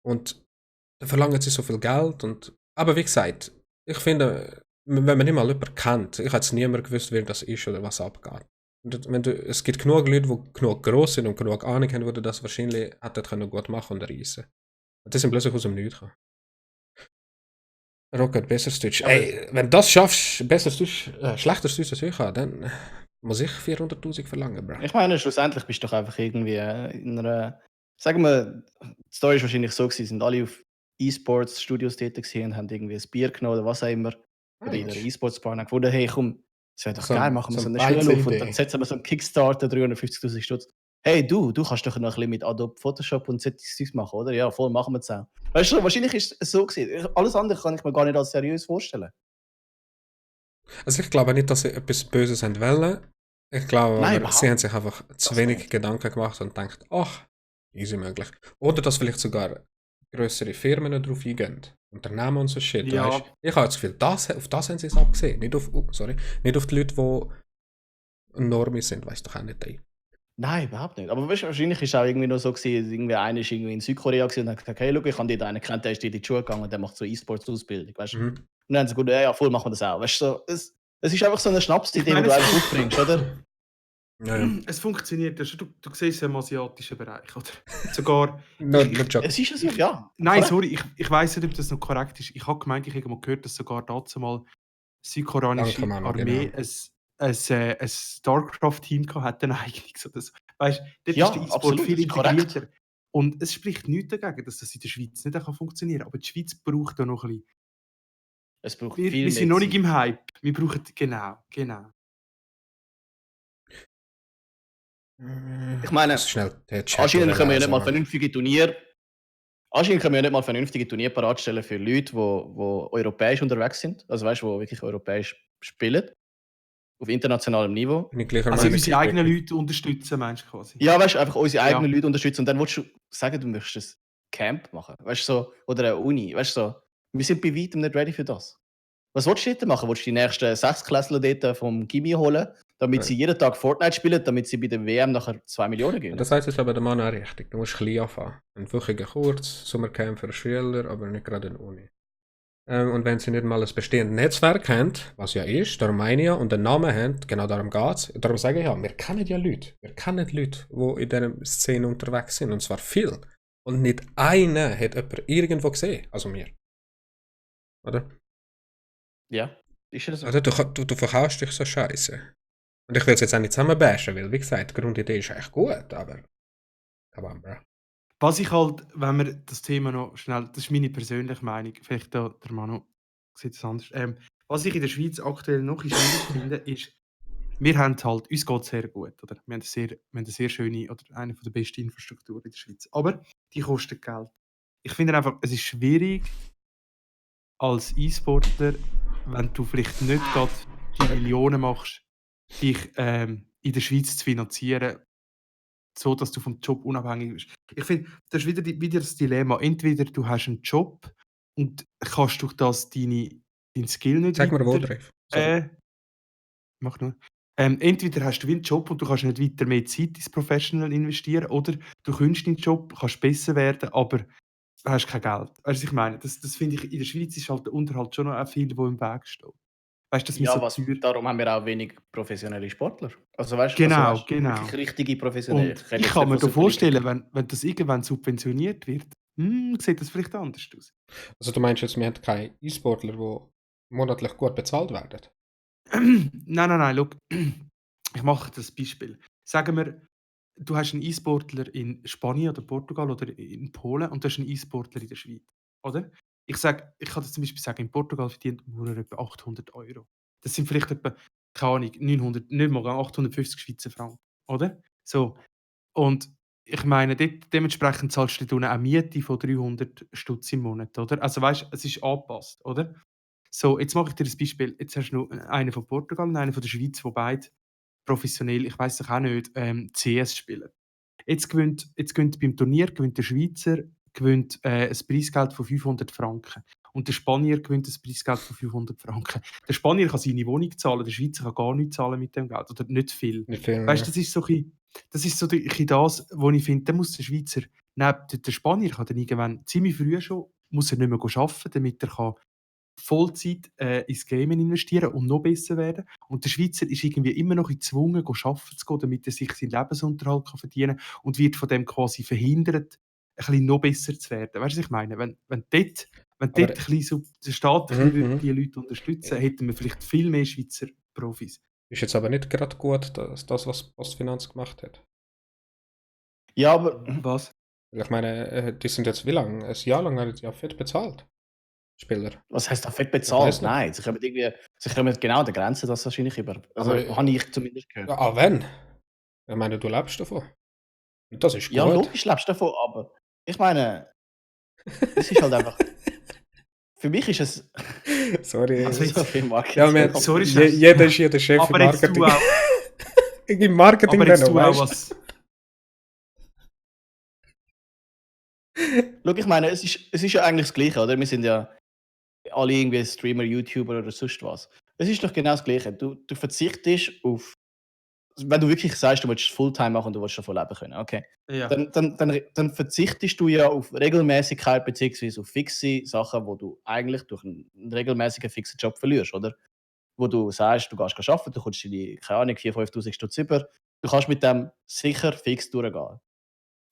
Und da verlangen sie so viel Geld. Aber wie gesagt, ich finde, wenn man nicht mal jemanden kennt, ich hätte es niemand gewusst, wer das ist oder was abgeht. Und es gibt genug Leute, die genug gross sind und genug Ahnung haben, die das wahrscheinlich hätten gut machen und reissen. Und die sind plötzlich aus dem Nichts gekommen. Rocket, besseres Deutsch. Aber Ey, wenn du das schaffst, besseres Deutsch, schlechteres Deutsch als ich habe, dann muss ich 400.000 verlangen, bro. Ich meine, schlussendlich bist du doch einfach irgendwie in einer. Sagen wir, die Story ist wahrscheinlich so gewesen, sind alle auf E-Sports-Studios tätig gewesen und haben irgendwie ein Bier genommen oder was auch immer. Oder in einer E-Sports-Bar und gefunden, hey, komm, das wäre doch So- geil, machen wir so so eine eine Schule auf und Beize-Idee. dann setzen wir so einen Kickstarter, 350.000 Stutz. Hey, du kannst doch noch ein bisschen mit Adobe Photoshop und solches Zeugs machen, oder? Ja, voll, machen wir es auch. Weißt du, wahrscheinlich ist es so gewesen. Alles andere kann ich mir gar nicht als seriös vorstellen. Also ich glaube nicht, dass sie etwas Böses haben wollen. Ich glaube, Nein, aber überhaupt sie haben sich einfach zu Das wenig nicht. Gedanken gemacht und denkt, ach, easy möglich. Oder dass vielleicht sogar größere Firmen darauf eingehen. Unternehmen und so Shit. Ja. Weißt? Ich habe das Gefühl, auf das haben sie es abgesehen. Nicht auf die Leute, die Normis sind, weißt du doch auch nicht. Ey. Nein, überhaupt nicht. Aber weißt, wahrscheinlich ist es auch irgendwie noch so gewesen, irgendwie einer ist irgendwie in Südkorea gewesen und hat gesagt, hey, schau, ich habe dort einen kennt, der ist dort in die Schule gegangen und der macht so E-Sports-Ausbildung, weißt du? Mhm. Und dann haben sie gesagt, ja, voll, machen wir das auch. Weißt du, so, es ist einfach so eine Schnapsidee, Ich meine, die du es- einfach aufbringst, oder? Ja, ja. Es funktioniert, du siehst es im asiatischen Bereich, oder? Sogar. Nur Job. Es ist es, ja. Nein, Korrekt. sorry, ich weiss nicht, ob das noch korrekt ist. Ich habe gemeint, ich habe mal gehört, dass sogar dazu mal südkoreanische Danke, Manu, Armee genau. ein StarCraft-Team hatte, dann eigentlich so das. Weißt du, dort Ja, ist der E-Sport absolut, viel das ist korrekt. integrierter. Und es spricht nichts dagegen, dass das in der Schweiz nicht funktionieren kann. Aber die Schweiz braucht da noch ein bisschen. Es braucht Wir viel sind mehr noch nicht Zeit. im Hype. Wir brauchen. Genau. Ich meine, Muss schnell den Chat Anscheinend können wir ja nicht mal lesen, vernünftige Turniere bereitstellen für Leute, die europäisch unterwegs sind. Also weißt du, die wirklich europäisch spielen. Auf internationalem Niveau. Bin ich gleicher Also Meinung. unsere eigenen Leute unterstützen, meinst du quasi? Ja, weißt du, einfach unsere Ja. eigenen Leute unterstützen. Und dann willst du sagen, du möchtest ein Camp machen. Weißt du, so, oder eine Uni. Weißt du, so, wir sind bei weitem nicht ready für das. Was willst du dort machen? Willst du die nächsten 6-Klässler dort vom Gimmi holen, damit sie jeden Tag Fortnite spielen, damit sie bei der WM nachher 2 Millionen gewinnen? Das heisst jetzt aber der Mann auch richtig. Du musst klein anfangen. Ein wöchiger Kurs, Sommercamp für Schüler, aber nicht gerade eine Uni. Und wenn sie nicht mal ein bestehendes Netzwerk haben, was ja ist, darum meine ich ja, und einen Namen haben, genau darum geht es. Darum sage ich ja, wir kennen ja Leute. Wir kennen Leute, die in dieser Szene unterwegs sind, und zwar viel. Und nicht einer hat jemand irgendwo gesehen, also mir. Oder? Ja, ist ja so. Oder du verkaufst dich so scheiße. Und ich will es jetzt auch nicht zusammenbashen, weil, wie gesagt, die Grundidee ist eigentlich gut, aber. Come on, bro. Was ich halt, wenn wir das Thema noch schnell, das ist meine persönliche Meinung, vielleicht der Manu sieht es anders. Was ich in der Schweiz aktuell noch ein bisschen schwierig finde, ist, wir haben halt, uns geht es sehr gut, oder? Wir haben eine sehr schöne, oder eine der besten Infrastrukturen in der Schweiz. Aber die kostet Geld. Ich finde einfach, es ist schwierig, als E-Sportler, wenn du vielleicht nicht gerade die Millionen machst, dich in der Schweiz zu finanzieren, so dass du vom Job unabhängig bist. Ich finde, das ist wieder das Dilemma. Entweder du hast einen Job und kannst durch das deinen Skill nicht Sag mir, wo weiter. drauf. Sorry. Mach nur. Entweder hast du wie einen Job und du kannst nicht weiter mehr Zeit ins Professional investieren, oder du kannst deinen Job, kannst besser werden, aber du hast kein Geld. Weißt du, was ich meine? Das finde ich, in der Schweiz ist halt der Unterhalt schon noch auch viel, wo im Weg steht. Weißt du, dass wir Ja, so teuer. darum haben wir auch wenig professionelle Sportler. Also weißt du, Genau, wirklich genau. richtige professionelle. Und rede ich jetzt kann nicht mir von da vorstellen, Superliga. wenn das irgendwann subventioniert wird, sieht das vielleicht anders aus. Also du meinst jetzt, wir haben keine E-Sportler, die monatlich gut bezahlt werden? Nein, schau. Ich mache das Beispiel. Sagen wir, du hast einen E-Sportler in Spanien oder Portugal oder in Polen und du hast einen E-Sportler in der Schweiz, oder? Ich kann das zum Beispiel sagen, in Portugal verdient man etwa 800 €. Das sind vielleicht etwa, keine Ahnung, 900, nicht mal 850 Schweizer Franken, oder? So, und ich meine, dementsprechend zahlst du dort auch Miete von 300 Stutz im Monat, oder? Also weißt, es ist angepasst, oder? So, jetzt mache ich dir ein Beispiel. Jetzt hast du noch einen von Portugal und einen von der Schweiz, die beide professionell, ich weiß doch auch nicht, CS spielen. Jetzt gewinnt beim Turnier gewinnt der Schweizer gewinnt, ein Preisgeld von 500 Franken und der Spanier gewinnt ein Preisgeld von 500 Franken. Der Spanier kann seine Wohnung zahlen, der Schweizer kann gar nichts zahlen mit dem Geld oder nicht viel. Nicht viel, Weißt du, ja. das ist so ein bisschen das, wo ich finde, da muss der Schweizer neben der Spanier kann dann irgendwann ziemlich früh schon muss er nicht mehr arbeiten, damit er kann Vollzeit, ins Gamen investieren und noch besser werden. Und der Schweizer ist irgendwie immer noch gezwungen, arbeiten zu gehen, damit er sich seinen Lebensunterhalt verdienen kann und wird von dem quasi verhindert, ein bisschen noch besser zu werden. Weißt du, was ich meine? Wenn dort ein Aber bisschen so der Staat ein mhm, bisschen mhm. die Leute unterstützen würde, hätten wir vielleicht viel mehr Schweizer Profis. Ist jetzt aber nicht gerade gut, das was Postfinanz gemacht hat. Ja, aber Was? Ich meine, die sind jetzt wie lange? Ein Jahr lang haben die ja fett bezahlt. Spieler. was heißt da fett Ich bezahlt? weiß nicht. Nein, sie kommen genau an der Grenze, das wahrscheinlich über. Also Aber habe ich zumindest gehört. ja, wenn? Ich meine, du lebst davon. Und das ist Ja, gut. logisch lebst du davon, aber ich meine, es ist halt einfach. Für mich ist es Sorry. Also so jetzt, viel Ja, Marketing. sorry, schnell. jeder ist jeder Chef im Aber jetzt Marketing. du auch, Im Marketing aber jetzt dann noch, du auch weißt was. Schau, ich meine, es ist ja eigentlich das Gleiche, oder? Wir sind ja alle irgendwie Streamer, YouTuber oder sonst was. Es ist doch genau das Gleiche. Du verzichtest auf, wenn du wirklich sagst, du willst Fulltime machen und du willst davon leben können, okay. Ja. Dann verzichtest du ja auf Regelmäßigkeit bzw. auf fixe Sachen, wo du eigentlich durch einen regelmäßigen fixen Job verlierst, oder? Wo du sagst, du gehst arbeiten, du kommst deine, keine Ahnung, 4'000, 5'000 Stutz über. Du kannst mit dem sicher fix durchgehen.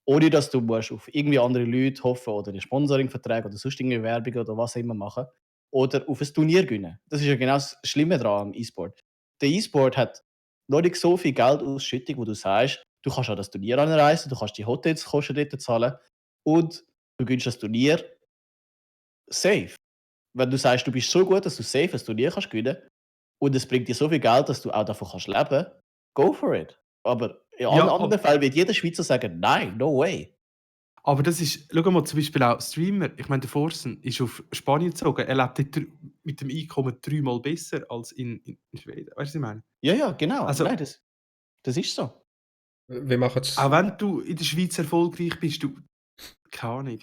Ohne dass du musst auf irgendwie andere Leute hoffen oder die Sponsoringverträge oder sonst irgendwie Werbung oder was auch immer machen. Oder auf ein Turnier gewinnen. Das ist ja genau das Schlimme daran am E-Sport. Der E-Sport hat noch nicht so viel Geldausschüttung, wo du sagst, du kannst an das Turnier anreisen, du kannst die Hotelskosten dort zahlen und du gewinnst das Turnier safe. Wenn du sagst, du bist so gut, dass du safe ein Turnier kannst gewinnen und es bringt dir so viel Geld, dass du auch davon kannst leben, go for it. Aber in allen Ja, anderen Fällen wird jeder Schweizer sagen, nein, no way. aber das ist, schau mal, zum Beispiel auch Streamer. Ich meine, der Forsen ist auf Spanien gezogen. Er lebt dort mit dem Einkommen 3-mal besser als in Schweden. Weißt du, was ich meine? Ja, genau. Also, Nein, das ist so. Wir machen es. auch wenn du in der Schweiz erfolgreich bist, keine Ahnung.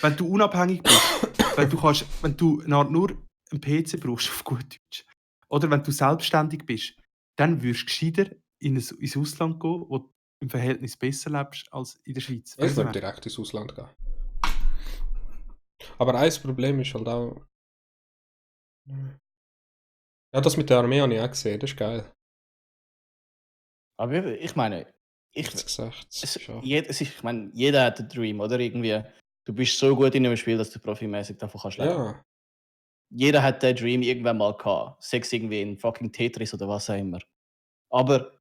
Wenn du unabhängig bist, wenn du nur einen PC brauchst, auf gut Deutsch, oder wenn du selbstständig bist, dann würdest du gescheiter ins Ausland gehen, wo du im Verhältnis besser lebst als in der Schweiz. Ich Weißt du, was würde ich meine? direkt ins Ausland gehen. Aber ein Problem ist halt auch. Ja, das mit der Armee habe ich auch gesehen, das ist geil. Aber ich meine, Ehrlich gesagt, es, schon. ich meine, jeder hat einen Dream, oder? Irgendwie, du bist so gut in einem Spiel, dass du profimäßig davon kannst leben. Ja, Jeder hat den Dream irgendwann mal gehabt. Sei es irgendwie in fucking Tetris oder was auch immer. Aber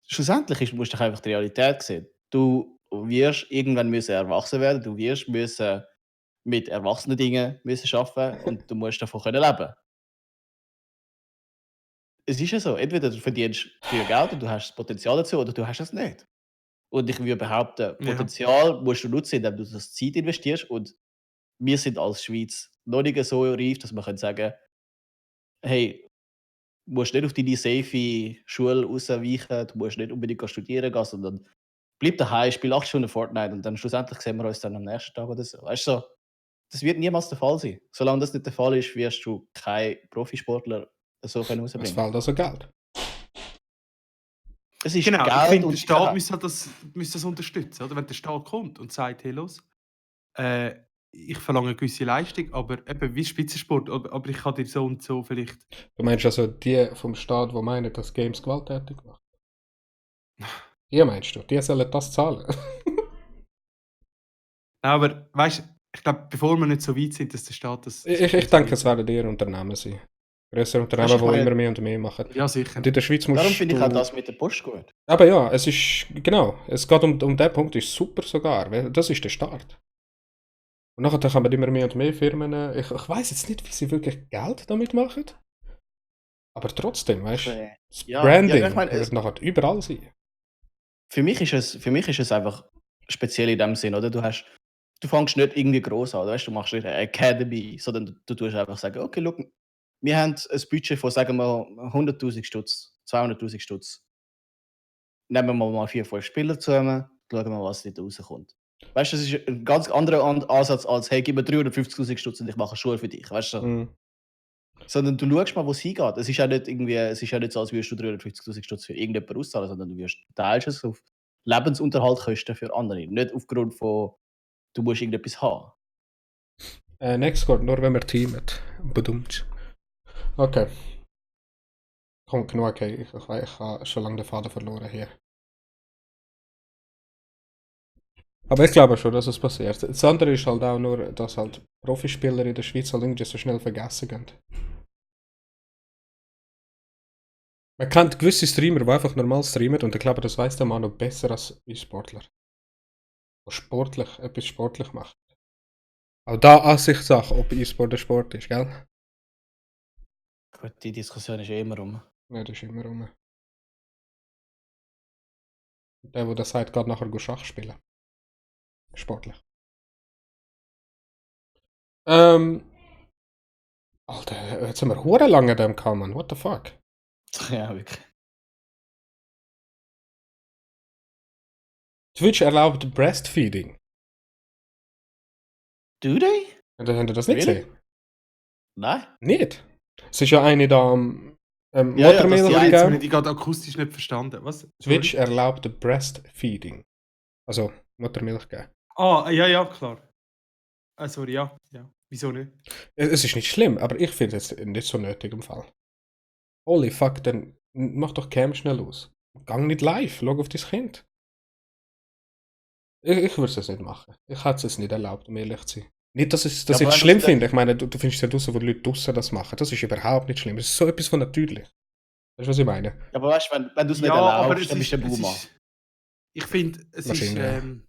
schlussendlich musst du doch einfach die Realität sehen. Du wirst irgendwann müssen erwachsen werden, du wirst müssen mit erwachsenen Dingen müssen arbeiten und du musst davon können leben. Es ist ja so, entweder du verdienst viel Geld und du hast das Potenzial dazu oder du hast es nicht. Und ich würde behaupten, Ja. Potenzial musst du nutzen, indem du das Zeit investierst und wir sind als Schweiz noch nicht so reif, dass wir können sagen, hey, musst nicht auf deine safe Schule ausweichen, du musst nicht unbedingt studieren gehen, sondern bleib daheim, spiel 8 Stunden Fortnite und dann schlussendlich sehen wir uns dann am nächsten Tag oder so. Weißt du, so, das wird niemals der Fall sein. Solange das nicht der Fall ist, wirst du keinen Profisportler so Es rausbringen. fehlt also Geld. Es ist Genau, ich Geld finde, und der Staat müsste das unterstützen, oder? Wenn der Staat kommt und sagt, hey, los, ich verlange eine gewisse Leistung, aber eben wie Spitzensport, aber ich kann dir so und so vielleicht. Du meinst also die vom Staat, die meinen, dass Games gewalttätig machen? Die meinst du? Die sollen das zahlen? Aber weißt du, ich glaube, bevor wir nicht so weit sind, dass der Staat das. Ich denke, es werden eher Unternehmen sein. Größere Unternehmen, ich die meine- immer mehr und mehr machen. Ja, sicher. Und in der Schweiz musst Darum finde ich du... auch das mit der Post gut. Aber ja, es ist... Genau, es geht um den Punkt, ist super sogar. Weil das ist der Start. Und nachher kann man immer mehr und mehr Firmen... Ich weiß jetzt nicht, wie sie wirklich Geld damit machen. Aber trotzdem, weißt du, das Ja, Branding ja, ich meine, wird nachher überall sein. Für mich ist es einfach speziell in dem Sinn, oder? Du fängst nicht irgendwie groß an, weißt? Du machst nicht eine Academy, sondern du tust einfach sagen, okay, look, wir haben ein Budget von, sagen wir, 100'000 Stutz, 200'000 Stutz. Nehmen wir mal 4, 5 Spieler zusammen, schauen wir, was dort rauskommt. Weißt du, das ist ein ganz anderer Ansatz als, hey, gib mir 350'000 Stutz und ich mache eine Schule für dich, weißt du? Mhm. Sondern du schaust mal, wo es hingeht. Es ist ja nicht so, als würdest du 350'000 Stutz für irgendjemanden auszahlen, sondern du teilst es auf Lebensunterhaltkosten für andere. Nicht aufgrund von, du musst irgendetwas haben. Next geht nur, wenn wir teamen. Bedummt. Okay. Komm, genug, okay. Ich habe schon lange den Faden verloren hier. Aber ich glaube schon, dass es passiert. Das andere ist halt auch nur, dass halt Profispieler in der Schweiz halt irgendwie so schnell vergessen gehen. Man kennt gewisse Streamer, die einfach normal streamen und ich glaube, das weiss der Mann noch besser als E-Sportler. Die etwas sportlich macht. Auch da Ansichtssache, ob E-Sport ein Sport ist, gell? Gut, die Diskussion ist immer rum. Ja, das ist immer rum. Der das sagt, geht nachher Schach spielen. Sportlich. Alter, jetzt haben wir hure lange an dem gehabt, Mann. What the fuck? Ja, wirklich. Twitch erlaubt Breastfeeding. Do they? Habt ihr das nicht Really? gesehen? Nein? Nicht? Es ist ja eine da am Ja, Muttermilch das Ja, die jetzt habe gegeben. ich die gerade akustisch nicht verstanden. Was? Twitch erlaubt Breastfeeding. Also Muttermilch geben. Ah, ja, klar. Sorry, ja. Wieso nicht? Es ist nicht schlimm, aber ich finde es nicht so nötig im Fall. Holy fuck, dann mach doch Cam schnell aus. Gang nicht live, schau auf dein Kind. Ich würde es nicht machen. Ich hätte es nicht erlaubt, um ehrlich zu sein. Nicht, dass ich aber es wenn schlimm du's finde. Ich meine, du findest ja draussen, wo die Leute draussen das machen. Das ist überhaupt nicht schlimm. Es ist so etwas von natürlich. Weißt du, was ich meine? Aber weißt du, wenn du es nicht Ja, aber erlaubst, dann bist du ein Boomer. Ich finde, es ist, Wahrscheinlich.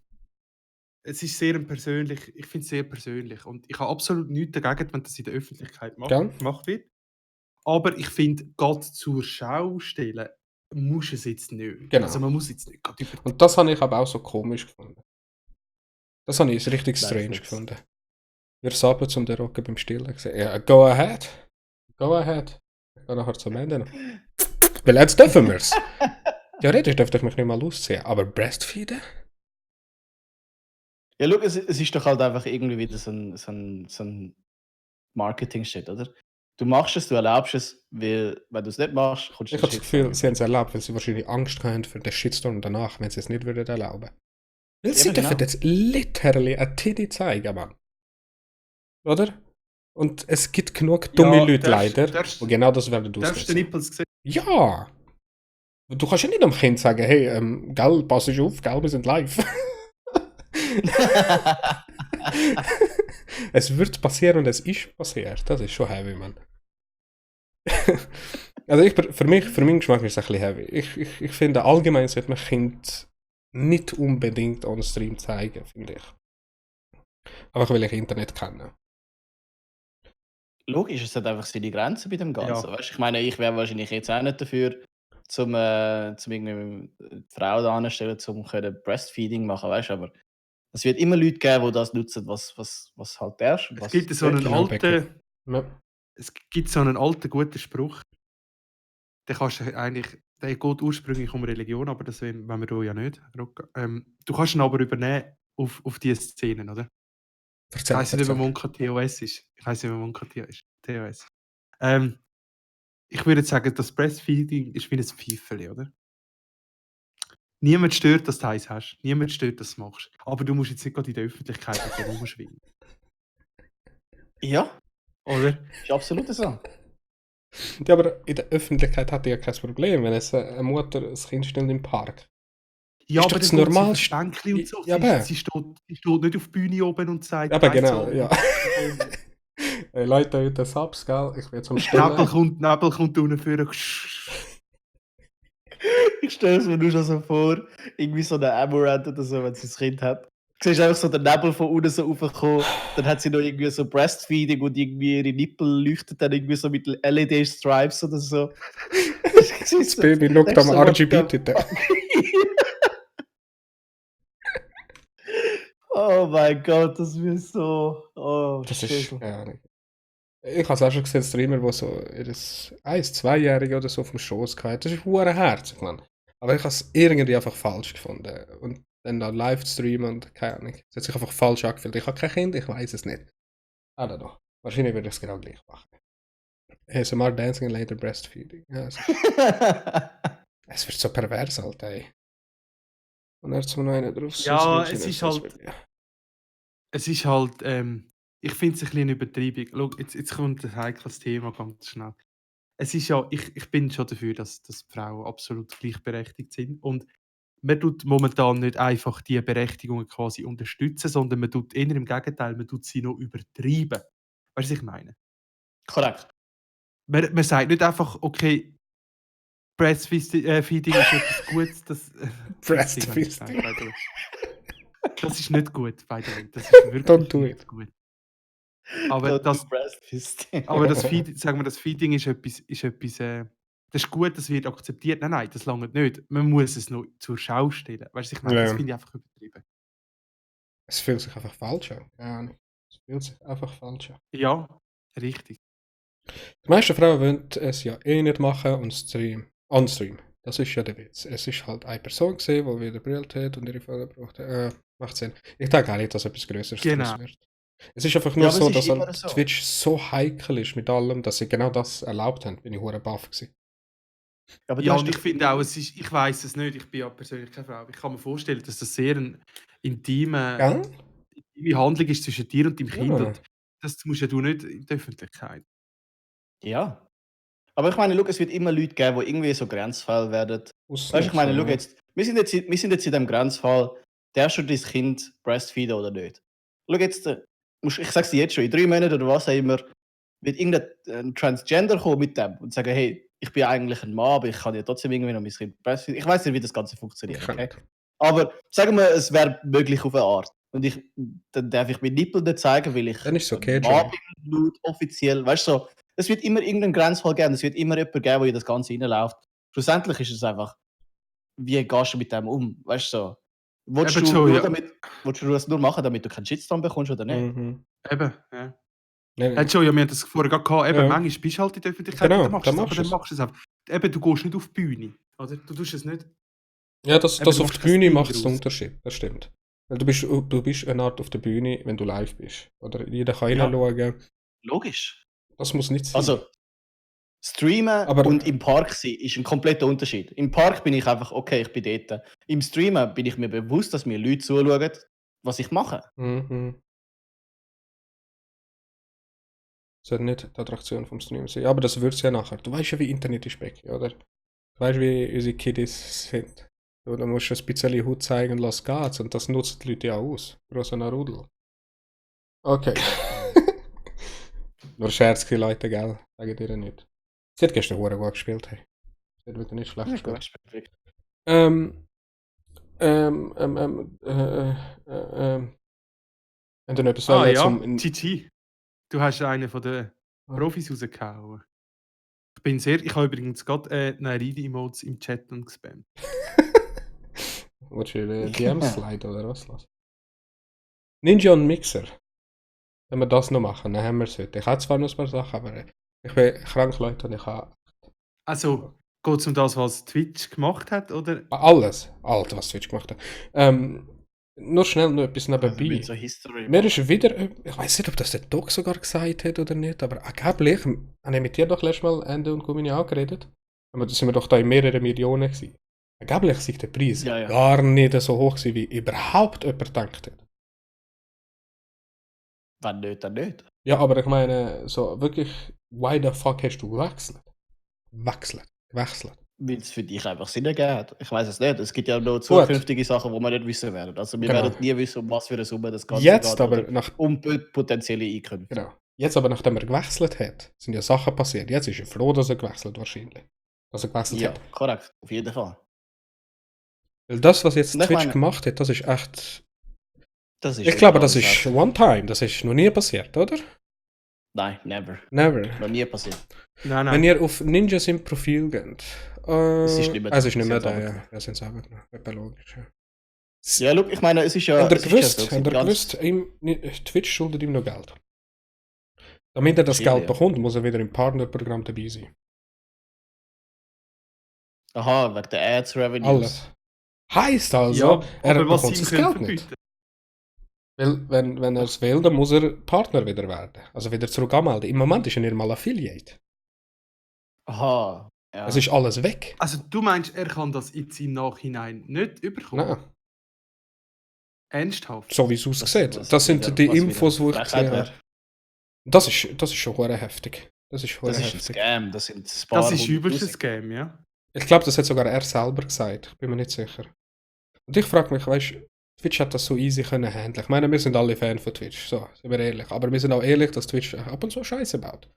es ist sehr persönlich. Ich finde es sehr persönlich. Und ich habe absolut nichts dagegen, wenn das in der Öffentlichkeit Gell? gemacht wird. Aber ich finde, gerade zur Schau stellen, muss es jetzt nicht. Genau. Also man muss jetzt nicht gerade über. Und das habe ich aber auch so komisch gefunden. Das habe ich richtig Nein, strange nichts. gefunden. Wir saben zum den Rocken beim Stillen gesehen. Ja, go ahead. Go ahead. Ich gehe nachher zum Ende noch. Weil jetzt dürfen wir es. Theoretisch dürfte ich mich nicht mal ausziehen. Aber Breastfeeden? Ja, schau, es ist doch halt einfach irgendwie wieder so ein Marketing-Shit, oder? Du machst es, du erlaubst es, weil, wenn du es nicht machst, kommst du Ich habe das Gefühl, sie haben es erlaubt, weil sie wahrscheinlich Angst haben für den Shitstorm danach, wenn sie es nicht würden erlauben. Weil sie Eben, dürfen genau. jetzt literally eine Titty zeigen, Mann. Oder? Und es gibt genug dumme Ja, Leute leider, darfst- die genau das werden Darfst du ausnutzen. den Nippels sehen? Ja! Du kannst ja nicht am Kind sagen, hey, gell, pass dich auf, gell, wir sind live. Es wird passieren und es ist passiert. Das ist schon heavy, Mann. Also für meinen Geschmack ist es ein bisschen heavy. Ich finde, allgemein sollte man Kind nicht unbedingt on Stream zeigen, finde ich. Einfach weil ich Internet kenne. Logisch, es hat einfach seine Grenzen bei dem Ganzen. Ja. Weißt? Ich meine, ich wäre wahrscheinlich jetzt auch nicht dafür, zum irgendwie die Frau da anstellen, zum Breastfeeding machen, weißt du, aber es wird immer Leute geben, die das nutzen, was halt herrscht. Es gibt so einen Genau, alten, Ja. es gibt so einen alten guten Spruch. dann kannst du eigentlich, der geht ursprünglich um Religion, aber das wollen wir hier ja nicht. Du kannst ihn aber übernehmen auf diese Szenen, oder? Ich Erzähl, weiss nicht, wie erzähl. Monka TOS ist. Ich weiss nicht, wie Monka TOS. Ich würde sagen, das Breastfeeding ist wie ein Pfeifeli, oder? Niemand stört, dass du eins hast. Niemand stört, dass du es machst. Aber du musst jetzt nicht gerade in der Öffentlichkeit mit dem rumschwingen. Ja, Oder? ist absolut so. Ja, aber in der Öffentlichkeit hat die ja kein Problem, wenn es eine Mutter das Kind stellt im Park. Ja, Ist aber doch das dann geht sie auf Normalste. ein Bänkchen und so. Ja, aber. Sie steht nicht auf der Bühne oben und sagt, Aber «Eins, genau, zwei, ja. Leute, heute Subs, gell? Ich bin zum Nebel Stellen. kommt unten vor. Ich stelle es mir nur schon so vor, irgendwie so eine Amaranth oder so, wenn sie das Kind hat. Du siehst einfach so den Nebel von unten so raufkommen, dann hat sie noch irgendwie so Breastfeeding und irgendwie ihre Nippel leuchten dann irgendwie so mit LED-Stripes oder so. Das Baby schaut am RGB-Titel. Oh mein Gott, das wird so. Oh, Das shit. ist, ja nicht. Ich habe es auch schon gesehen, Streamer, die so ihr 1-2-Jährige oder so auf dem Schoß gehabt. Das ist hure herzig, Mann. Aber ich habe es irgendwie einfach falsch gefunden. Und dann da live zu streamen und keine Ahnung. Es hat sich einfach falsch angefühlt. Ich habe kein Kind, ich weiß es nicht. I don't know. Wahrscheinlich würde ich es genau gleich machen. ASMR Dancing and Later Breastfeeding. Ja, es wird so pervers, Alter, ey. Und er zum noch einen drauf. Ja, es ist halt, ich finde es ein bisschen eine Übertreibung. Schau, jetzt kommt ein heikles Thema ganz schnell. Es ist ja, ich bin schon dafür, dass die Frauen absolut gleichberechtigt sind. Und man tut momentan nicht einfach die Berechtigungen quasi unterstützen, sondern man tut eher im Gegenteil, man tut sie noch übertreiben. Weißt du, was ich meine? Korrekt. Man sagt nicht einfach, okay, Breastfeeding ist etwas Gutes. Breastfeeding. Das ist nicht gut, by the way. Das ist wirklich Don't do nicht it. gut. Aber das Feeding ist etwas, das ist gut, das wird akzeptiert. Nein, das langt nicht. Man muss es noch zur Schau stellen. Weißt du, ich meine, das Ja. finde ich einfach übertrieben. Es fühlt sich einfach falsch an. Ja, es fühlt sich einfach falsch an. Ja, richtig. Die meisten Frauen wollen es ja eh nicht machen und on-stream. Das ist ja der Witz. Es ist halt eine Person gesehen, die wieder brillt hat und ihre Folge gebraucht hat. Macht Sinn. Ich denke auch nicht, dass etwas Größeres Genau. wird. Es ist einfach nur Ja, aber so, es ist dass immer halt so. Twitch so heikel ist mit allem, dass sie genau das erlaubt haben. Bin ich hure baff gewesen. Aber du Ja, hast und ich doch- finde auch, ich weiß es nicht, ich bin ja persönlich keine Frau, aber ich kann mir vorstellen, dass das sehr eine intime Gell? Handlung ist zwischen dir und deinem Kind. Ja. Und das musst ja du nicht in der Öffentlichkeit. Ja. Aber ich meine, schau, es wird immer Leute geben, die irgendwie so Grenzfall werden. Weißt du, ich meine, schau jetzt, wir sind jetzt in dem Grenzfall, darfst du dein Kind breastfeeden oder nicht? Schau jetzt, ich sag's dir jetzt schon, in 3 Monaten oder was auch immer, wird irgendein Transgender kommen mit dem und sagen, hey, ich bin eigentlich ein Mann, aber ich kann ja trotzdem irgendwie noch mein Kind breastfeeden. Ich weiß nicht, wie das Ganze funktioniert, okay? Aber sagen wir, es wäre möglich auf eine Art. Und dann darf ich mir Nippel nicht zeigen, weil ich Dann ist es okay, ein Mann bin, laut offiziell. Weißt du, so, es wird immer irgendeinen Grenzfall geben, es wird immer jemanden geben, der in das Ganze reinläuft. Schlussendlich ist es einfach, wie gehst du mit dem um? Weißt du, so, willst Eben du, schon, nur ja. willst du das nur machen, damit du keinen Shitstorm bekommst oder nicht? Mhm. Eben, ja. Nein, Hat schon, ja, wir haben das vorher gerade gehabt. Eben, Ja. manchmal bist du halt in der Öffentlichkeit, Genau, dann machst dann du es, aber machst dann du es. machst du es einfach. Eben, du gehst nicht auf die Bühne. Oder? Du tust es nicht. Ja, das Eben, du auf machst der kein Bühne Ding macht es den draus. Unterschied, das stimmt. Weil du bist eine Art auf der Bühne, wenn du live bist. Oder jeder kann Ja. hineinschauen. Logisch. Das muss nicht sein. Also, streamen Aber- und im Park sein ist ein kompletter Unterschied. Im Park bin ich einfach, okay, ich bin dort. Im Streamen bin ich mir bewusst, dass mir Leute zuschauen, was ich mache. Mhm. Das sollte nicht die Attraktion vom Stream sein. Aber das wird es ja nachher. Du weißt ja, wie Internet ist, Becky, oder? Du weißt, wie unsere Kiddies sind. So, da musst du ein bisschen Hut zeigen und los geht's. Und das nutzen die Leute ja aus. Großer Rudel. Okay. Nur Scherz, die Leute, gell? Sagen dir nicht. Sie hat gestern hure gut gespielt, hey. Sie hat wirklich nicht schlecht gespielt. Wenn du noch etwas Ah sagen ja, zum... GG. Du hast einen von den Profis rausgehauen. Ich habe übrigens gerade Naridi-Emotes im Chat und gespammt. Willst du DMs sliden oder was? Ninja und Mixer. Wenn wir das noch machen, dann haben wir es heute. Ich habe zwar noch ein paar Sachen, aber ich bin krank, Leute, und ich habe... Also, Geht es um das, was Twitch gemacht hat, oder? Alles. Alter, was Twitch gemacht hat. Nur schnell noch etwas Also nebenbei. mit so History. Mir ist wieder, ich weiß nicht, ob das der Doc sogar gesagt hat oder nicht, aber angeblich, habe ich mit dir doch letztes Mal Ende und Gumini angeredet, aber da sind wir doch da in mehreren Millionen gewesen. Angeblich ist der Preis Ja, ja. gar nicht so hoch gewesen, wie überhaupt jemand gedacht hat. Wenn nicht, dann nicht. Ja, aber ich meine, so wirklich, why the fuck hast du gewechselt? Gewechselt. Weil es für dich einfach Sinn ergeben hat. Ich weiß es nicht. Es gibt ja noch zukünftige Sachen, die wir nicht wissen werden. Also wir Genau. werden nie wissen, um was für eine Summe das Ganze Jetzt geht. aber oder nach um potenzielle Einkünfte. Genau. Jetzt aber, nachdem er gewechselt hat, sind ja Sachen passiert. Jetzt ist er froh, dass er gewechselt wahrscheinlich. Dass er gewechselt Ja, hat. korrekt. Auf jeden Fall. Weil das, was jetzt Und ich Twitch meine- gemacht hat, das ist echt... Das ist Ich glaube, das ganz ist hart. One-Time. Das ist noch nie passiert, oder? Nein, never. Never. Noch nie passiert. Nein, Wenn ihr auf Ninja im Profil geht... Es ist nicht mehr es ist nicht mehr da, da, sie ja. haben's Ja, sind es auch genommen. Etwa logisch, ja. Ja, look, ich meine, es ist ja. Habt ihr es ist ja gewusst, so, habt ihr ganz- gewusst, Twitch schuldet ihm noch Geld. Damit er das Viele, Geld ja. bekommt, muss er wieder im Partnerprogramm dabei sein. Aha, wegen der Ads Revenues. Alles. Heißt also, er aber was bekommt sie das ihm Geld können nicht. verbieten. Weil, wenn er es will, dann muss er Partner wieder werden. Also wieder zurück anmelden. Im Moment ist er nicht mal Affiliate. Aha. Ja. Es ist alles weg. Also du meinst, er kann das jetzt im Nachhinein nicht überkommen? Nein, Ernsthaft? so wie es aussieht. Was Das sind wieder- die was wieder Infos, die ich Frechheit gesehen wäre. habe. Das ist schon hure heftig. Das ist hure Das ist ein heftig. Scam. Das sind ein paar Das ist übelst ein 100'000. Scam, ja. Ich glaube, das hat sogar er selber gesagt. Ich bin mir nicht sicher. Und ich frage mich, weißt du, Twitch hat das so easy können handeln. Ich meine, wir sind alle Fan von Twitch, so, sind wir ehrlich. Aber wir sind auch ehrlich, dass Twitch ab und zu Scheiße baut.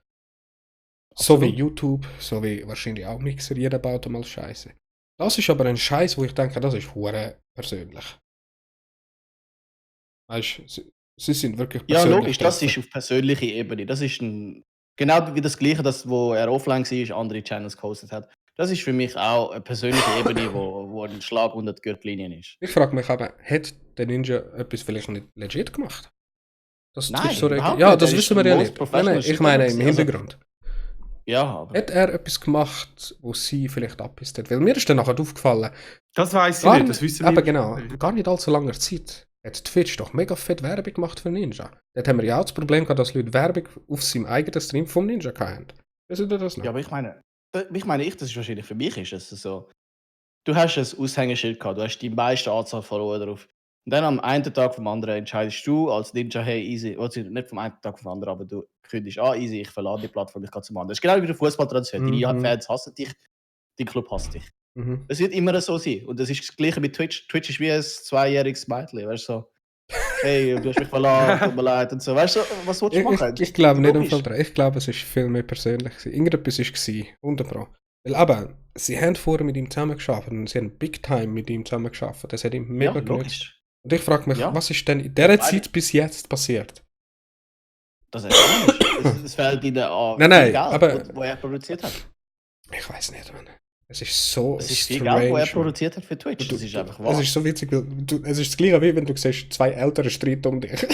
So wie Absolut. YouTube, so wie wahrscheinlich auch Mixer, jeder baut einmal Scheiße. Das ist aber ein Scheiß, wo ich denke, das ist hure persönlich. Weißt du, sie sind wirklich Ja, persönlich. logisch, das getroffen. ist auf persönlicher Ebene. Das ist genau wie das Gleiche, das, wo er offline war, andere Channels gehostet hat. Das ist für mich auch eine persönliche Ebene, wo ein Schlag unter die Gürtellinie ist. Ich frage mich aber, hat der Ninja etwas vielleicht nicht legit gemacht? Das Nein, Twitch so überhaupt ja, nicht. das Er ist wissen wir der ja most nicht. Nein, professional ich meine im Shooter. Also- Hintergrund. Ja, aber Hat er etwas gemacht, wo sie vielleicht abgepisst hat? Weil mir ist dann nachher aufgefallen, Das weiß ich gar nicht, das wissen wir aber nicht. genau, gar nicht allzu langer Zeit hat Twitch doch mega fett Werbung gemacht für Ninja. Dort haben wir ja auch das Problem gehabt, dass Leute Werbung auf seinem eigenen Stream vom Ninja hatten. Wissen ihr das noch? Ja, aber ich meine, das ist wahrscheinlich für mich ist es so. Du hast ein Aushängeschild gehabt, du hast die meiste Anzahl Follower drauf. Und dann am einen Tag vom anderen entscheidest du als Ninja, hey, easy, also nicht vom einen Tag vom anderen, aber du kündigst an, easy, ich verlade die Plattform, ich gehe zum anderen. Das ist genau wie der Fußballtradition. Deine Mhm. Fans hassen dich, dein Club hasst dich. Mhm. Es wird immer so sein. Und das ist das Gleiche mit Twitch. Twitch ist wie ein 2-jähriges Mädchen, weißt du, so. Hey, du hast mich verlassen, tut mir leid und so. Weißt du, was willst du machen? Ich glaube nicht im Logisch. Fall dran. Ich glaube, es ist viel mehr persönlich gewesen. Irgendetwas war, 100%. Weil eben, sie haben vorher mit ihm zusammengearbeitet und sie haben Big Time mit ihm zusammengearbeitet. Das hat ihm Ja, mega genützt. logisch. Und ich frage mich, Ja. was ist denn in dieser Beide- Zeit bis jetzt passiert? Das ist anders. Es fehlt ihnen an Nein, nein, viel Geld, aber- wo er produziert hat. Ich weiß nicht, Mann. Es ist so Es ist viel strange. Geld, wo er Mann. produziert hat für Twitch. Das ist einfach wahr. Es ist so witzig, weil es ist das gleiche wie wenn du siehst, zwei ältere streiten um dich.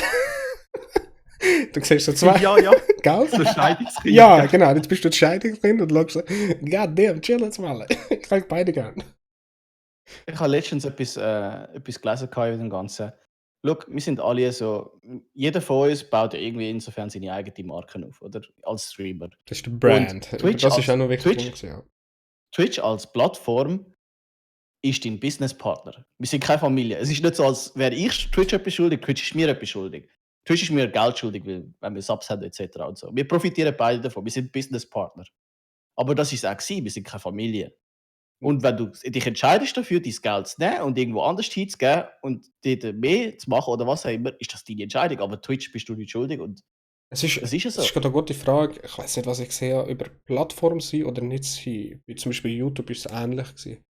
Du siehst so zwei, Ja, ja, gell? so Scheidungskind. Ja, genau. Jetzt bist du das Scheidungskind und schaust so, God damn, chill jetzt mal. Ich mag beide gern. Ich habe letztens etwas gelesen in dem Ganzen. Schau, wir sind alle so, jeder von uns baut ja irgendwie insofern seine eigene Marke auf, oder? Als Streamer. Das ist der Brand. Twitch Das als- ist auch noch wichtig. Twitch- Ja. Twitch als Plattform ist dein Businesspartner. Wir sind keine Familie. Es ist nicht so, als wäre ich Twitch etwas schuldig, Twitch ist mir etwas schuldig. Twitch ist mir Geld schuldig, weil, wenn wir Subs haben etc. und so. Wir profitieren beide davon. Wir sind Businesspartner. Aber das ist auch gewesen. Wir sind keine Familie. Und wenn du dich entscheidest dafür, dein Geld zu nehmen und irgendwo anders hinzugeben und dort mehr zu machen oder was auch immer, ist das deine Entscheidung. Aber Twitch bist du nicht schuldig und Es ist, das ist ja das so. ist gerade eine gute Frage. Ich weiß nicht, was ich sehe, über Plattform sein oder nicht sein. Wie zum Beispiel YouTube ist es ähnlich gewesen.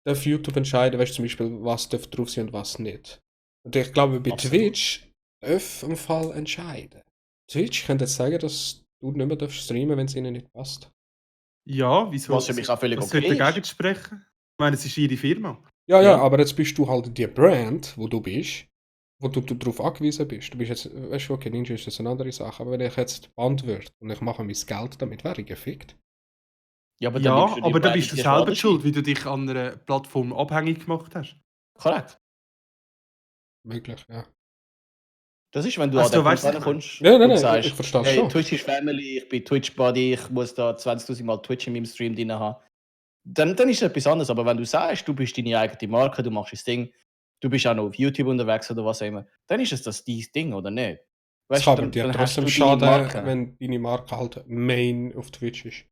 Darf YouTube entscheiden, weißt du zum Beispiel, was darf drauf sein und was nicht. Und ich glaube, bei Absolut. Twitch darf im Fall entscheiden. Twitch könnte jetzt sagen, dass du nicht mehr darfst streamen, wenn es ihnen nicht passt. Ja, wieso? Was für mich auch völlig Was okay sollte ist. dagegen sprechen? Ich meine, es ist ihre Firma. Ja, Ja. aber jetzt bist du halt die Brand, wo du bist, wo du darauf angewiesen bist. Du bist jetzt, weißt du, okay, Ninja ist jetzt eine andere Sache, aber wenn ich jetzt Band würde und ich mache mein Geld damit, wäre ich gefickt. Ja, aber dann Ja, nimmst du die aber dann Brand bist du die selber schade schuld, sein. wie du dich an einer Plattform abhängig gemacht hast. Korrekt. Möglich, ja. Das ist, wenn du an Also, den du Punkt weißt, was ich meine. kommst Ja, und nein, ich sagst, verstehe es hey, schon. Twitch ist Family, ich bin Twitch-Buddy, ich muss da 20.000 Mal Twitch in meinem Stream drin haben. Dann ist es etwas anderes. Aber wenn du sagst, du bist deine eigene Marke, du machst das Ding, du bist auch noch auf YouTube unterwegs oder was auch immer, dann ist es das dein Ding, oder nicht? Es Weißt du, kann aber dir dann hast trotzdem du deine schaden, Marke. wenn deine Marke halt Main auf Twitch ist.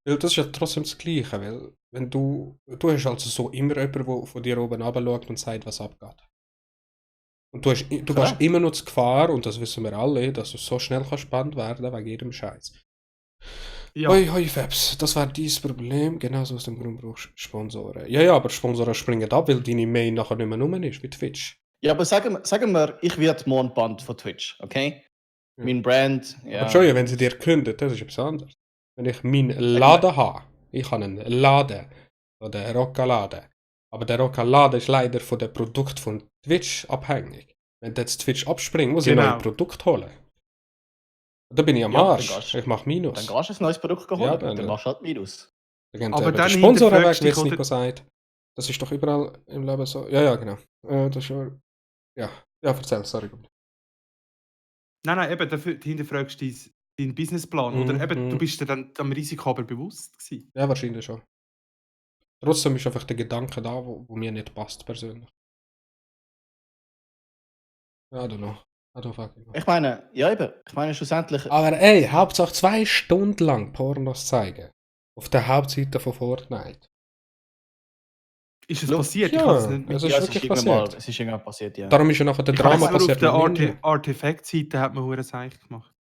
Weil das ist ja trotzdem das Gleiche, weil wenn du hast also so immer jemanden, der von dir oben runter und sagt, was abgeht. Und du gehst Korrekt. immer noch die Gefahr, und das wissen wir alle, dass du so schnell kannst gebannt werden wegen jedem Scheiß. Ja. Hoi, Fabs, das wäre dein Problem. Genauso aus dem Grund brauchst du Sponsoren. Ja, aber Sponsoren springen ab, weil deine Main nachher nicht mehr rum ist, wie Twitch. Ja, aber sagen wir, ich werde morgen bannt von Twitch, okay? Ja. Mein Brand, ja. Aber schon, wenn sie dir kündet, das ist etwas anderes. Wenn ich meinen Laden habe, ich habe einen Laden, oder einen Rocca-Laden, aber der Rocca-Laden ist leider von dem Produkt von Twitch abhängig. Wenn jetzt Twitch abspringt, muss ich ein neues Produkt holen. Und dann bin ich am Arsch. Ich mache Minus. Dann gehst du ein neues Produkt holen, Ja, dann machst du halt Minus. Aber dann Sponsoren weg, hinterfragst wie dich, es oder? Nico sagt. Das ist doch überall im Leben so. Ja, genau. Das ist schon... Ja, erzähl, sorry. Nein, eben, dafür hinterfragst du deinen Businessplan. Oder eben, du bist dir dann am Risiko aber bewusst gewesen. Ja, wahrscheinlich schon. Trotzdem ist einfach der Gedanke da, wo mir nicht passt, persönlich. I don't know. I don't fucking know. Ich meine, schlussendlich... Aber ey, Hauptsache 2 Stunden lang Pornos zeigen. Auf der Hauptseite von Fortnite. Ist es passiert? Ja, Ich habe es nicht es mit. ist wirklich passiert. Es ist irgendwann passiert, ja. Darum ist ja nachher der Ich Drama weiss nur, passiert. auf mit der Ninja. Artefakt-Seite hat man hure Zeichen gemacht.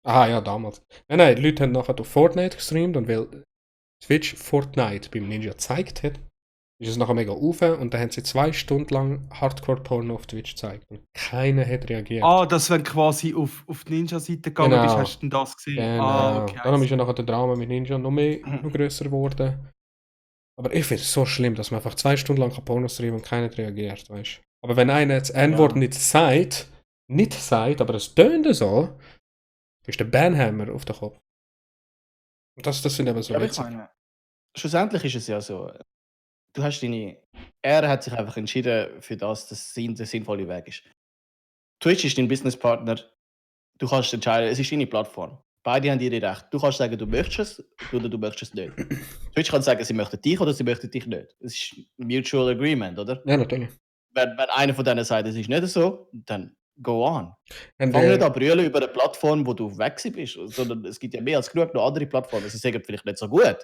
Aha, ja, damals. Nein, die Leute haben nachher auf Fortnite gestreamt und weil Twitch Fortnite beim Ninja gezeigt hat, ist es nachher mega auf und dann haben sie 2 Stunden lang Hardcore-Porno auf Twitch gezeigt. Und keiner hat reagiert. Ah, dass wenn du quasi auf die Ninja-Seite gegangen bist, hast du dann das gesehen? Genau. Ah, okay. Darum ist ja nachher der Drama mit Ninja noch grösser geworden. Aber ich finde es so schlimm, dass man einfach 2 Stunden lang Porno streamen und keiner reagiert, weißt du. Aber wenn einer das N-Wort nicht sagt, aber es tönt so, ist der Banhammer auf den Kopf. Und das sind eben so Ja, aber ich witzig. meine, schlussendlich ist es ja so, er hat sich einfach entschieden für das, dass der sinnvolle Weg ist. Twitch ist dein Businesspartner, du kannst entscheiden, es ist deine Plattform. Beide haben ihre Rechte. Du kannst sagen, du möchtest es oder du möchtest es nicht. Twitch kann sagen, sie möchten dich oder sie möchten dich nicht. Es ist ein Mutual Agreement, oder? Ja, natürlich. Wenn einer von denen sagt, es ist nicht so, dann go on. Und, Fang nicht an brüllen über eine Plattform, wo du weg bist, sondern es gibt ja mehr als genug noch andere Plattformen. Sie sagen vielleicht nicht so gut,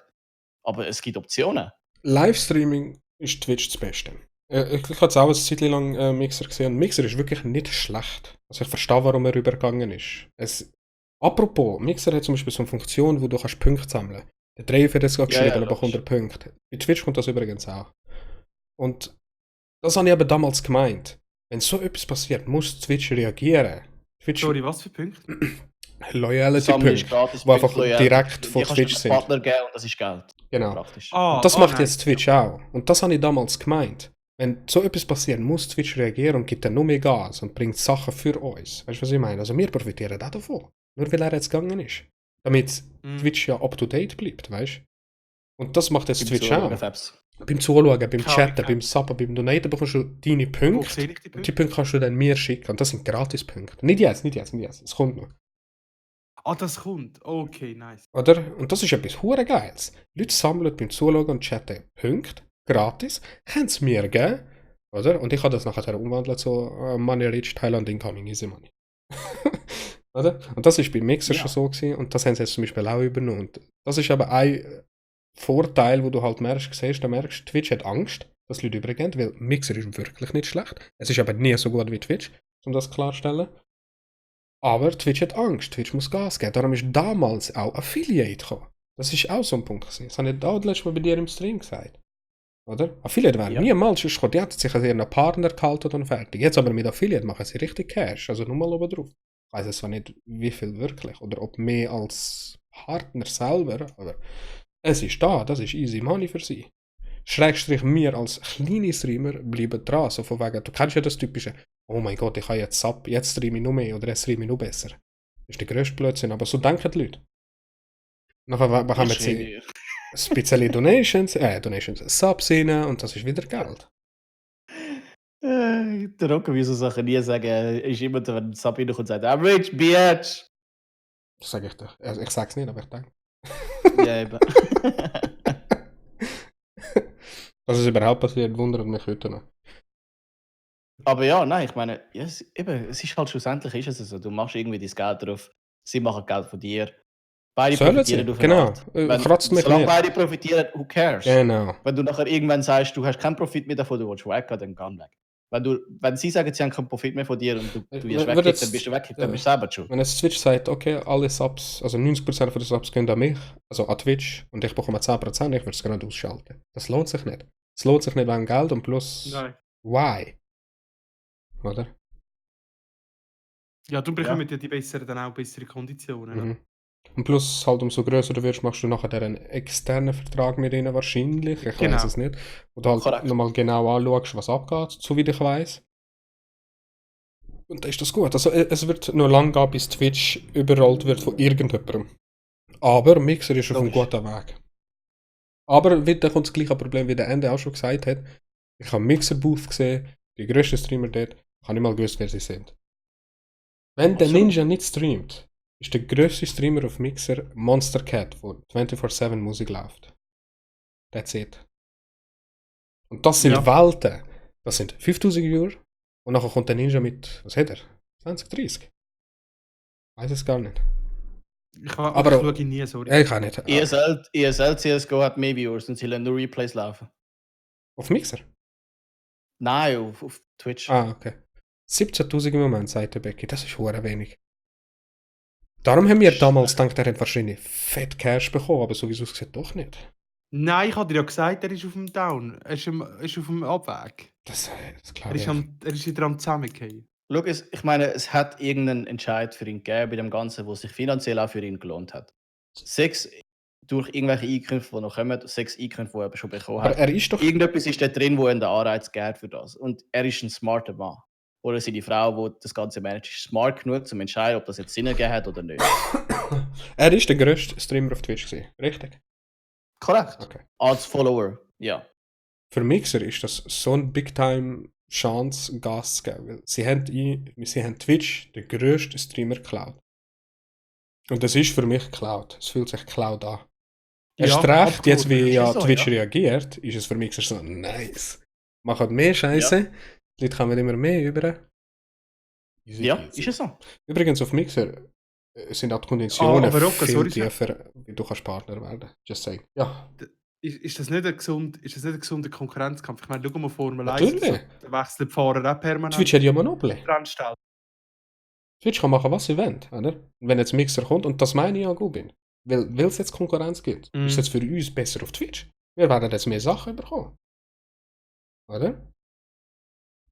aber es gibt Optionen. Livestreaming ist Twitch das Beste. Ich habe jetzt auch eine Zeit lang Mixer gesehen. Mixer ist wirklich nicht schlecht. Also ich verstehe, warum er rübergegangen ist. Apropos, Mixer hat zum Beispiel so eine Funktion, wo du kannst Punkte sammeln kannst. Der Dreier hat das gerade geschrieben, er bekommt 100 Punkte. Bei Twitch kommt das übrigens auch. Und das habe ich eben damals gemeint. Wenn so etwas passiert, muss Twitch reagieren. Sorry, was für Punkte? Loyalty-Punkte, die einfach direkt von Twitch sind. Partner geben und das ist Geld. Genau. Praktisch. Und das macht jetzt Twitch auch. Und das habe ich damals gemeint. Wenn so etwas passiert, muss Twitch reagieren und gibt dann nur mehr Gas und bringt Sachen für uns. Weißt du, was ich meine? Also wir profitieren auch davon. Nur weil er jetzt gegangen ist. Damit Twitch ja up-to-date bleibt, weißt du? Und das macht jetzt Twitch auch. Beim Zuschauen, beim Chatten, beim Subben, beim Donaten bekommst du deine Punkte. Und die Punkte kannst du dann mir schicken. Und das sind Gratis-Punkte. Nicht jetzt. Es kommt noch. Ah, das kommt. Okay, nice. Oder? Und das ist etwas hure Geiles. Leute sammeln beim Zuschauen und Chatten Punkte. Gratis. Können es mir geben. Oder? Und ich kann das nachher umwandeln zu Money Rich Thailand Incoming Easy Money. Oder? Und das war bei Mixer schon so gewesen. Und das haben sie jetzt zum Beispiel auch übernommen. Und das ist aber ein Vorteil, wo du halt siehst, Twitch hat Angst, dass Leute übergehen, weil Mixer ist wirklich nicht schlecht. Es ist aber nie so gut wie Twitch, um das klarzustellen. Aber Twitch hat Angst, Twitch muss Gas geben. Darum ist damals auch Affiliate gekommen. Das ist auch so ein Punkt gewesen. Das habe ich auch letztes Mal bei dir im Stream gesagt. Oder? Affiliate wären niemals sonst gekommen. Die hatten sich an ihren Partner gehalten und fertig. Jetzt aber mit Affiliate machen sie richtig Cash. Also nur mal oben drauf. Ich weiss zwar nicht, wie viel wirklich. Oder ob mehr als Partner selber. Aber es ist da. Das ist easy money für sie. Schrägstrich wir als kleine Streamer bleiben dran. So von wegen, du kennst ja das typische, oh mein Gott, ich habe jetzt Sub, jetzt streame ich noch mehr oder jetzt streame ich noch besser. Das ist der grösste Blödsinn. Aber so denken die Leute. Nachher bekommen Ich sie schreibe. ein bisschen Donations, Subs rein und das ist wieder Geld. Der Rocker will so Sachen nie sagen. Er ist immer, wenn Sub reinkommt und sagt, I'm rich, bitch! Das sage ich doch. Also ich sage es nicht, aber ich denke. Ja, eben. Dass es überhaupt passiert, wundert mich heute noch. Aber ja, nein, ich meine, ja, es ist halt schlussendlich ist es so. Du machst irgendwie dein Geld drauf, sie machen Geld von dir. Beide Sollen profitieren sie? aufeinander. Genau. Kratzt mich Solange nicht. beide profitieren, who cares? Genau. Wenn du nachher irgendwann sagst, du hast keinen Profit mehr davon, du willst weggehen, dann geh weg. Wenn sie sagen, sie haben keinen Profit mehr von dir und du wirst Würde weggekickt, jetzt- dann bist du weggekickt, dann bist du selber schuld. Wenn jetzt Twitch sagt, okay, alle Subs, also 90% von den Subs gehen an mich, also an Twitch, und ich bekomme 10%, ich würde es gerade ausschalten. Das lohnt sich nicht. Es lohnt sich nicht wegen Geld und plus, Nein. why? Oder? Ja, du bekommst ja die besseren dann auch bessere Konditionen. Mhm. Und plus, halt umso größer du wirst, machst du nachher einen externen Vertrag mit ihnen wahrscheinlich. Ich Genau. weiß es nicht. Wo du halt Korrekt. nochmal genau anschaust, was abgeht, so wie ich weiß. Und dann ist das gut. Also es wird noch lange gehen, bis Twitch überrollt wird von irgendjemandem. Aber Mixer ist auf einem Logisch. guten Weg. Aber wieder kommt das gleiche Problem, wie der Ende auch schon gesagt hat. Ich habe Mixer-Booth gesehen, die grössten Streamer dort, ich habe nicht mal gewusst, wer sie sind. Wenn der Absolut. Ninja nicht streamt, ist der grösste Streamer auf Mixer Monster Cat, wo 24/7 Musik läuft. That's it. Und das sind Ja. Welten. Das sind 5000 Viewer. Und nachher kommt der Ninja mit, was hat er? 20, 30? Weiß es gar nicht. Ich Aber- schaue ihn nie, sorry. Ich kann nicht. ESL CSGO hat mehr Viewers und sie lassen nur Replays laufen. Auf Mixer? Nein, auf Twitch. Ah, okay. 17.000 im Moment, sagt der Becky. Das ist hure wenig. Darum haben wir damals gedacht, er hat wahrscheinlich fett Cash bekommen, aber so wie es aussieht, doch nicht. Nein, ich habe dir ja gesagt, er ist auf dem Down. Er ist auf dem Abweg. Das Er glaube ist, ich. er ist wieder am Zusammengehen. Schau, ich meine, es hat irgendeinen Entscheid für ihn gegeben bei dem Ganzen, wo sich finanziell auch für ihn gelohnt hat. 6 durch irgendwelche Einkünfte, die noch kommen, 6 Einkünfte, die er schon bekommen Aber hat. er ist doch. Irgendetwas ist da drin, wo ihn den Anreiz gibt für das. Und er ist ein smarter Mann. Oder seine Frau, die das Ganze managt, ist smart genug, um zu entscheiden, ob das jetzt Sinn gegeben hat oder nicht. Er ist der grösste Streamer auf Twitch gewesen, richtig? Korrekt. Okay. Als Follower, ja. Für Mixer ist das so ein Big-Time Chance, Gas zu geben. Weil sie haben Twitch, den grössten Streamer, geklaut. Und das ist für mich geklaut. Es fühlt sich geklaut an. Erst recht, jetzt wie Ist ja so, Twitch ja. reagiert, ist es für Mixer so nice. Machen mehr Scheiße, die Leute kommen immer mehr über. Easy Ja, peasy. ist es so. Übrigens auf Mixer sind auch die Konditionen aber Rocco, viel sorry, tiefer, wie du kannst Partner werden. Just saying. Ja. Ist das nicht ein gesunder Konkurrenzkampf? Ich meine, schau mal Formel 1. Natürlich. Da wechseln die Fahrer auch permanent. Twitch hat ja Monopoly. Rennstelle. Twitch kann machen, was sie wollen, oder? Wenn jetzt Mixer kommt, und das meine ich ja gut bin. Weil es jetzt Konkurrenz gibt, ist es jetzt für uns besser auf Twitch. Wir werden jetzt mehr Sachen bekommen. Oder?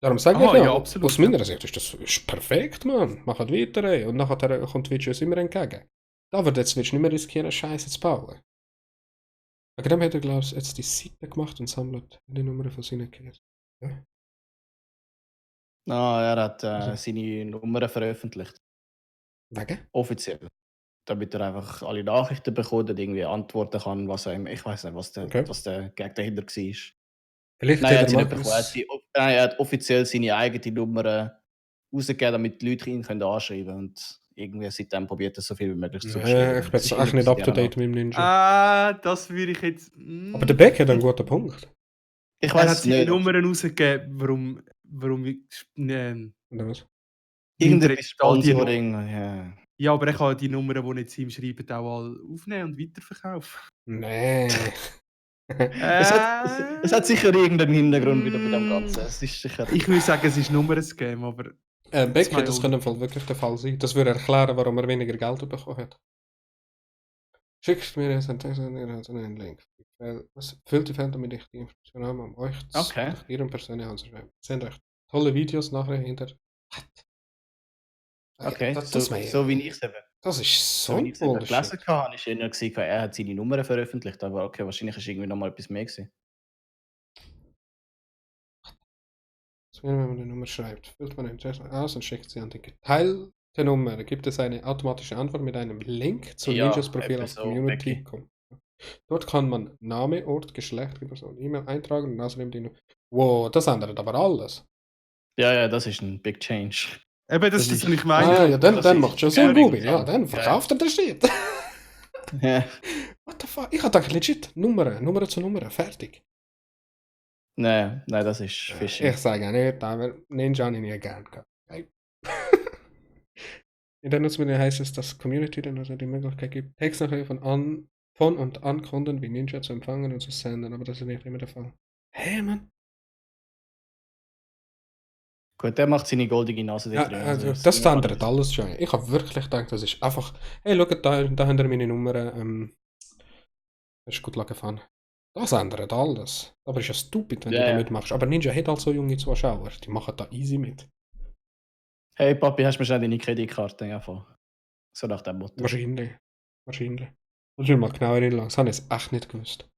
Darum sage ich ja, absolut, aus meiner Sicht ist das perfekt, Mann. Macht weiter, ey. Und nachher kommt Twitch uns immer entgegen. Da wird jetzt Twitch nicht mehr riskieren, Scheiße zu bauen. Wegen dem hat er, glaube ich, jetzt die Seite gemacht und sammelt die Nummer von seinen Kindern. Ja. Er hat Also. seine Nummern veröffentlicht. Wegen? Offiziell. Damit er einfach alle Nachrichten bekommt und irgendwie antworten kann, was er ich weiß nicht, was der Gag dahinter war. Vielleicht Nein, er hat hat, er er hat offiziell seine eigene Nummer rausgegeben, damit die Leute ihn anschreiben können. Und irgendwie seitdem probiert er so viel wie möglich zu Ja, ich bin jetzt echt nicht up to date mit dem Ninja. Das würde ich jetzt. Aber der Beck hat einen guten Punkt. Ich Er hat weiß seine nicht. Nummern rausgegeben, warum ich. Oder was? Irgendetwas Sponsoring. Ja. Ja, aber ich kann die Nummern, die nicht zu ihm schreiben, auch alle aufnehmen und weiterverkaufen. Nee. Es hat sicher irgendeinen Hintergrund wieder bei dem Ganzen. Es ist sicher. Ich würde sagen, es ist Nummern-Scam, aber. Beck, Zwei das Euro. könnte im Fall wirklich der Fall sein. Das würde erklären, warum er weniger Geld bekommen hat. Schickst mir jetzt einen Link. Was füllt die Fans damit ich die Informationen habe, um euch zu Okay. kontaktieren und persönlich anzuschreiben. Seht euch tolle Videos nachher hinter. Okay, das, so wie ich es eben. Das ist So so wie ich es eben gelesen Bullshit. habe, ist eher gesehen, er hat seine Nummern veröffentlicht, aber okay, wahrscheinlich ist irgendwie noch mal etwas mehr gewesen. Wenn man die Nummer schreibt, füllt man Interesse aus und schickt sie an den der Nummer gibt es eine automatische Antwort mit einem Link zu Ja, Ninjas Profil etwa auf so, Community. Becky. Dort kann man Name, Ort, Geschlecht, Person, E-Mail eintragen und außerdem die Wow, das ändert aber alles. Ja, das ist ein Big Change. Eben, das Das ist das, ist- was ich meine. Ah, ja, dann das ist macht schon Sinn, scary, Google. Ja, ja. dann verkauft er den Shit. Ja. What the fuck? Ich hab gedacht, legit, Nummer zu Nummer, fertig. Nein, das ist Phishing. Ich sage nicht, aber Ninja habe ich nie gern gehabt. Okay. In der Nutzung heißt es, dass Community dann also die Möglichkeit gibt, Textnachrichten von und an Kunden wie Ninja zu empfangen und zu senden, aber das ist nicht immer der Fall. Hey, Mann. Gut, der macht seine goldige Nase Ja, da drin. also, ist das normal. ändert alles schon. Ich habe wirklich gedacht, das ist einfach, hey, schaut, da habt ihr meine Nummer, das ist gut gefahren. Das ändert alles. Aber ist ja stupid, wenn Ja, du da ja. mitmachst. Aber Ninja hat halt so junge Zuschauer, die machen da easy mit. Hey Papi, hast du mir schnell deine Kreditkarte angefangen? So nach dem Motto. Wahrscheinlich. Muss ich mal genauer hinlassen. Das habe ich jetzt echt nicht gewusst.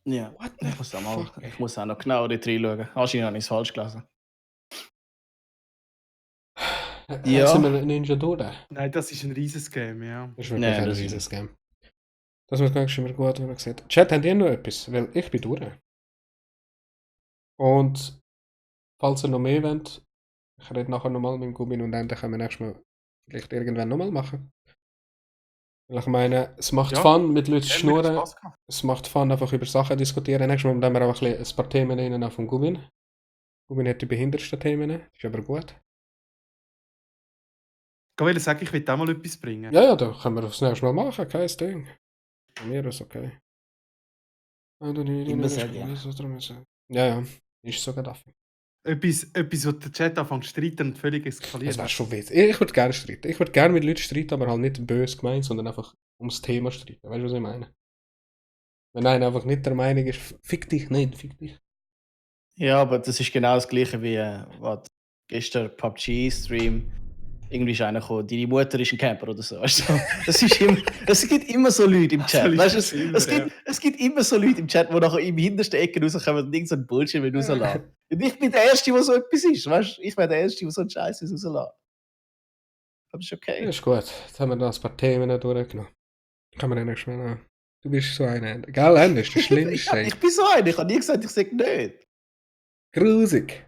Ja, What the ich muss auch mal, fuck, ich muss auch noch genauer dort reinschauen. Wahrscheinlich habe ich es falsch gelesen. Ja. Sind wir Ninja durch? Nein, das ist ein riesiges Game, ja. Das ist wirklich Nein, ein das ist- riesiges Game. Das muss ganz schön gut gesagt. Chat, habt ihr noch etwas? Weil ich bin durch. Und falls ihr noch mehr wollt, ich rede nachher nochmal mit dem Gubin und dann können wir nächstes Mal vielleicht irgendwann nochmal machen. Weil ich meine, es macht Ja, Fun, mit Leuten zu Hat mir schnurren. Spaß gemacht. Es macht Fun, einfach über Sachen diskutieren. Nächstes Mal haben wir auch ein paar Themen rein auf dem Gubin. Gubin hat die behindertsten Themen, ist aber gut. Ich wollte sagen, ich will auch mal etwas bringen. Ja, da können wir das nächste Mal machen, kein Ding. Bei mir ist okay. Immer sehr gerne. Ja, ist sogar dafür. Etwas, wo der Chat anfängt zu streiten und völlig eskaliert. Das wäre schon witzig. Ich würde gerne streiten. Ich würde gerne mit Leuten streiten, aber halt nicht böse gemeint, sondern einfach ums Thema streiten. Weißt du, was ich meine? Wenn einer einfach nicht der Meinung ist, fick dich, nein, fick dich. Ja, aber das ist genau das gleiche wie was gestern PUBG-Stream. Irgendwie ist einer gekommen, deine Mutter ist ein Camper oder so. Weißt du? Es gibt immer so Leute im Chat. Also, Weißt du, ist das immer, es gibt immer so Leute im Chat, die nachher im hintersten Ecke rauskommen und irgend so ein Bullshit rauslassen. Und ich bin der Erste, der so etwas ist. Weißt du? Ich wäre der Erste, der so einen Scheiß rauslässt. Aber ist okay. Ja, ist gut. Jetzt haben wir da ein paar Themen durchgenommen. Kann man ja nicht mehr noch. Du bist so einer. Gell, Ende ist das Schlimmste. Ja, ich bin so einer. Ich habe nie gesagt, ich sage nicht. Grusig.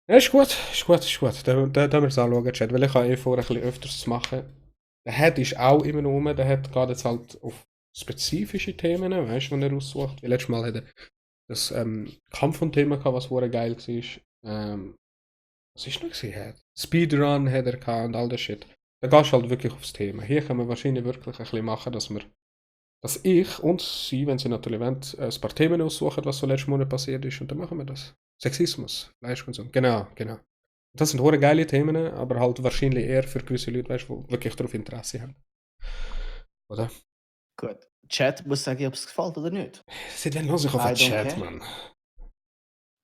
Ja, ist gut. Da müssen wir es anschauen, Chat, weil ich habe vor, ein bisschen öfters zu machen. Der Head ist auch immer noch rum, der Head geht jetzt halt auf spezifische Themen, weißt du, die er aussucht. Wie letztes Mal hat er das Kampf von Thema gehabt, was vorher geil war. Was ist noch gesehen? Speedrun hat er gehabt und all das Shit. Da gehst du halt wirklich aufs Thema. Hier können wir wahrscheinlich wirklich ein bisschen machen, dass ich und sie, wenn sie natürlich wollen, ein paar Themen aussuchen, was so letzten Monat passiert ist, und dann machen wir das. Sexismus, Fleischkonsum, genau. Das sind hohe geile Themen, aber halt wahrscheinlich eher für gewisse Leute, weißt, die wirklich darauf Interesse haben. Oder? Gut. Chat muss sagen, ob es gefällt oder nicht. Sie wollen sich auf I den don't Chat, care. Mann.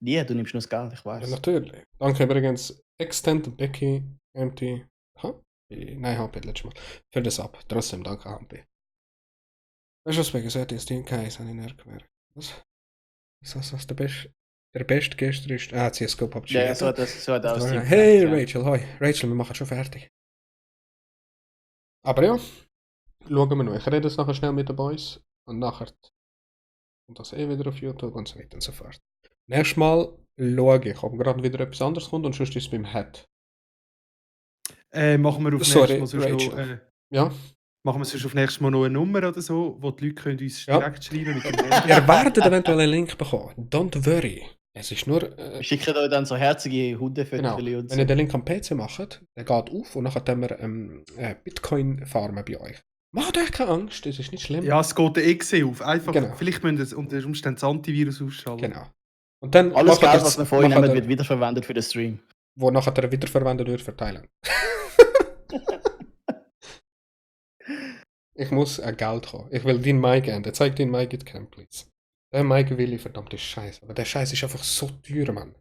Nie, du nimmst nur das Geld, ich Ja, weiß. natürlich. Danke übrigens Extend, Becky, Empty, Nein, HP letztes Mal. Für das ab. Trotzdem danke, HP. Weißt du, was mir gesagt ist? Die Kais habe ich nicht gemerkt. Was der beste gestern ist? CSGO PUBG. Ja, so hat auch Steve Hey gesagt, ja. Rachel, hoi. Rachel, wir machen schon fertig. Aber ja, schauen wir noch. Ich rede jetzt nachher schnell mit den Boys und nachher kommt das wieder auf YouTube und so weiter und so fort. Nächstes Mal schaue ich, ob gerade wieder etwas anderes kommt und sonst ist es beim Head. Machen wir auf Sorry, nächstes Mal sonst Rachel. noch, Ja, machen wir sonst auf nächstes Mal noch eine Nummer oder so, wo die Leute können uns Ja. direkt schreiben mit dem ihr werdet eventuell einen Link bekommen. Don't worry. Es ist nur... Wir schicken euch dann so herzige Hundefotos Genau. und so. Wenn ihr den Link am PC macht, der geht auf und nachher haben wir Bitcoin farmen bei euch. Macht euch keine Angst, das ist nicht schlimm. Ja, es geht der Exe auf. Einfach, Genau. vielleicht müssen wir unter Umständen das Antivirus ausschalten. Genau. Und dann Alles nachher Geld, was wir vorhin nachher nehmen, der- wird wiederverwendet für den Stream. wo nachher wiederverwendet wird für Thailand. Ich muss Geld haben. Ich will deinen Mic ändern. Zeig den Mic in Camp, please. Den Mic will ich, verdammte Scheiße. Aber der Scheiß ist einfach so teuer, Mann.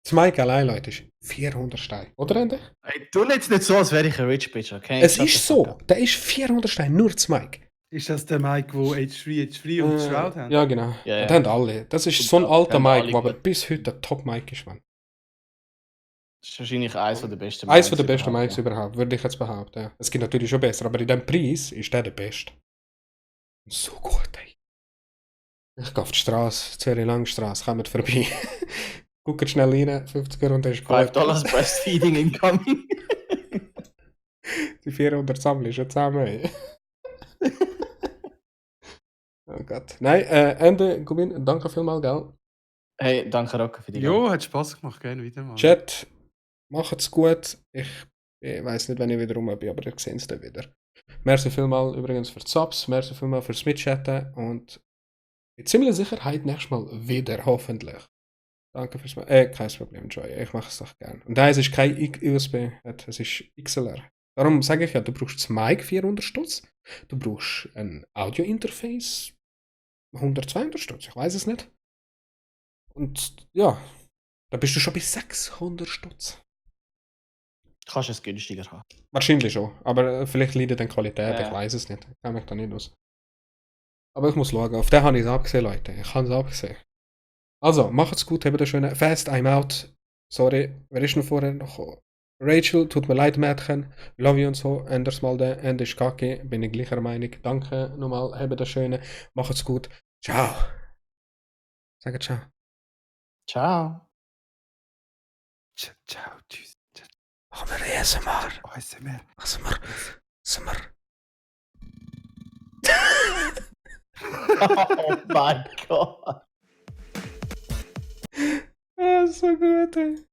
Das Mic allein, Leute, ist 400 Steine. Oder, Ende? Hey, tu jetzt nicht so, als wäre ich ein Rich Bitch, okay? Es Shut ist the fuck so. up. Der ist 400 Steine, nur das Mic. Ist das der Mike, wo H3 und Shroud haben? Ja, genau. Ja, ja. Das haben alle. Das ist Und so ein da alter haben Mic, alle der aber gut. bis heute der Top-Mic ist, Mann. Das ist wahrscheinlich eines der besten Eins von Mikes den besten überhaupt, Mics überhaupt, würde ich jetzt behaupten. Ja. Es gibt natürlich schon besser, aber in dem Preis ist der beste. So gut, ey. Ich gehe auf die Straße, Zürich Langstrasse, kommt vorbei. Guckt schnell rein, 50er und das ist gut. $5 Breastfeeding incoming. Die 400 sammeln ist schon zusammen, ey. Oh Gott. Nein, Ende, Gubin, danke vielmals, gell? Hey, danke Rocco für die Jo, hat Spaß gemacht, gerne wieder mal. Chat, macht's gut. Ich weiß nicht, wenn ich wieder rum bin, aber ihr seht es dann wieder. Merci vielmals übrigens für die Subs, merci vielmals fürs Mitchatten und mit ziemlicher Sicherheit nächstes Mal wieder, hoffentlich. Danke fürs kein Problem, Joy, ich mache es doch gern. Und es ist kein USB, es ist XLR. Darum sage ich ja, du brauchst das Mic 400 Stutz, du brauchst ein Audio-Interface 100, 200 Stutz, ich weiß es nicht. Und ja, da bist du schon bei 600 Stutz. Kannst du es günstiger haben. Wahrscheinlich schon, aber vielleicht leidet dann Qualität, Ja. ich weiß es nicht. Ich kenne mich da nicht aus. Aber ich muss schauen, auf den habe ich es abgesehen, Leute. Ich habe es abgesehen. Also, macht's gut, habt einen schönen Fast, I'm out. Sorry, wer ist noch vorher noch? Rachel, tut mir leid, Mädchen. Love you und so. Änders mal den, Ende ist kacke. Bin ich gleicher Meinung. Danke nochmal, habt einen schönen. Macht's gut. Ciao. Sag ciao. Ciao. Ciao, tschüss. Machen wir ASMR. ASMR. ASMR. Oh mein Gott. Ah, so gut, ey.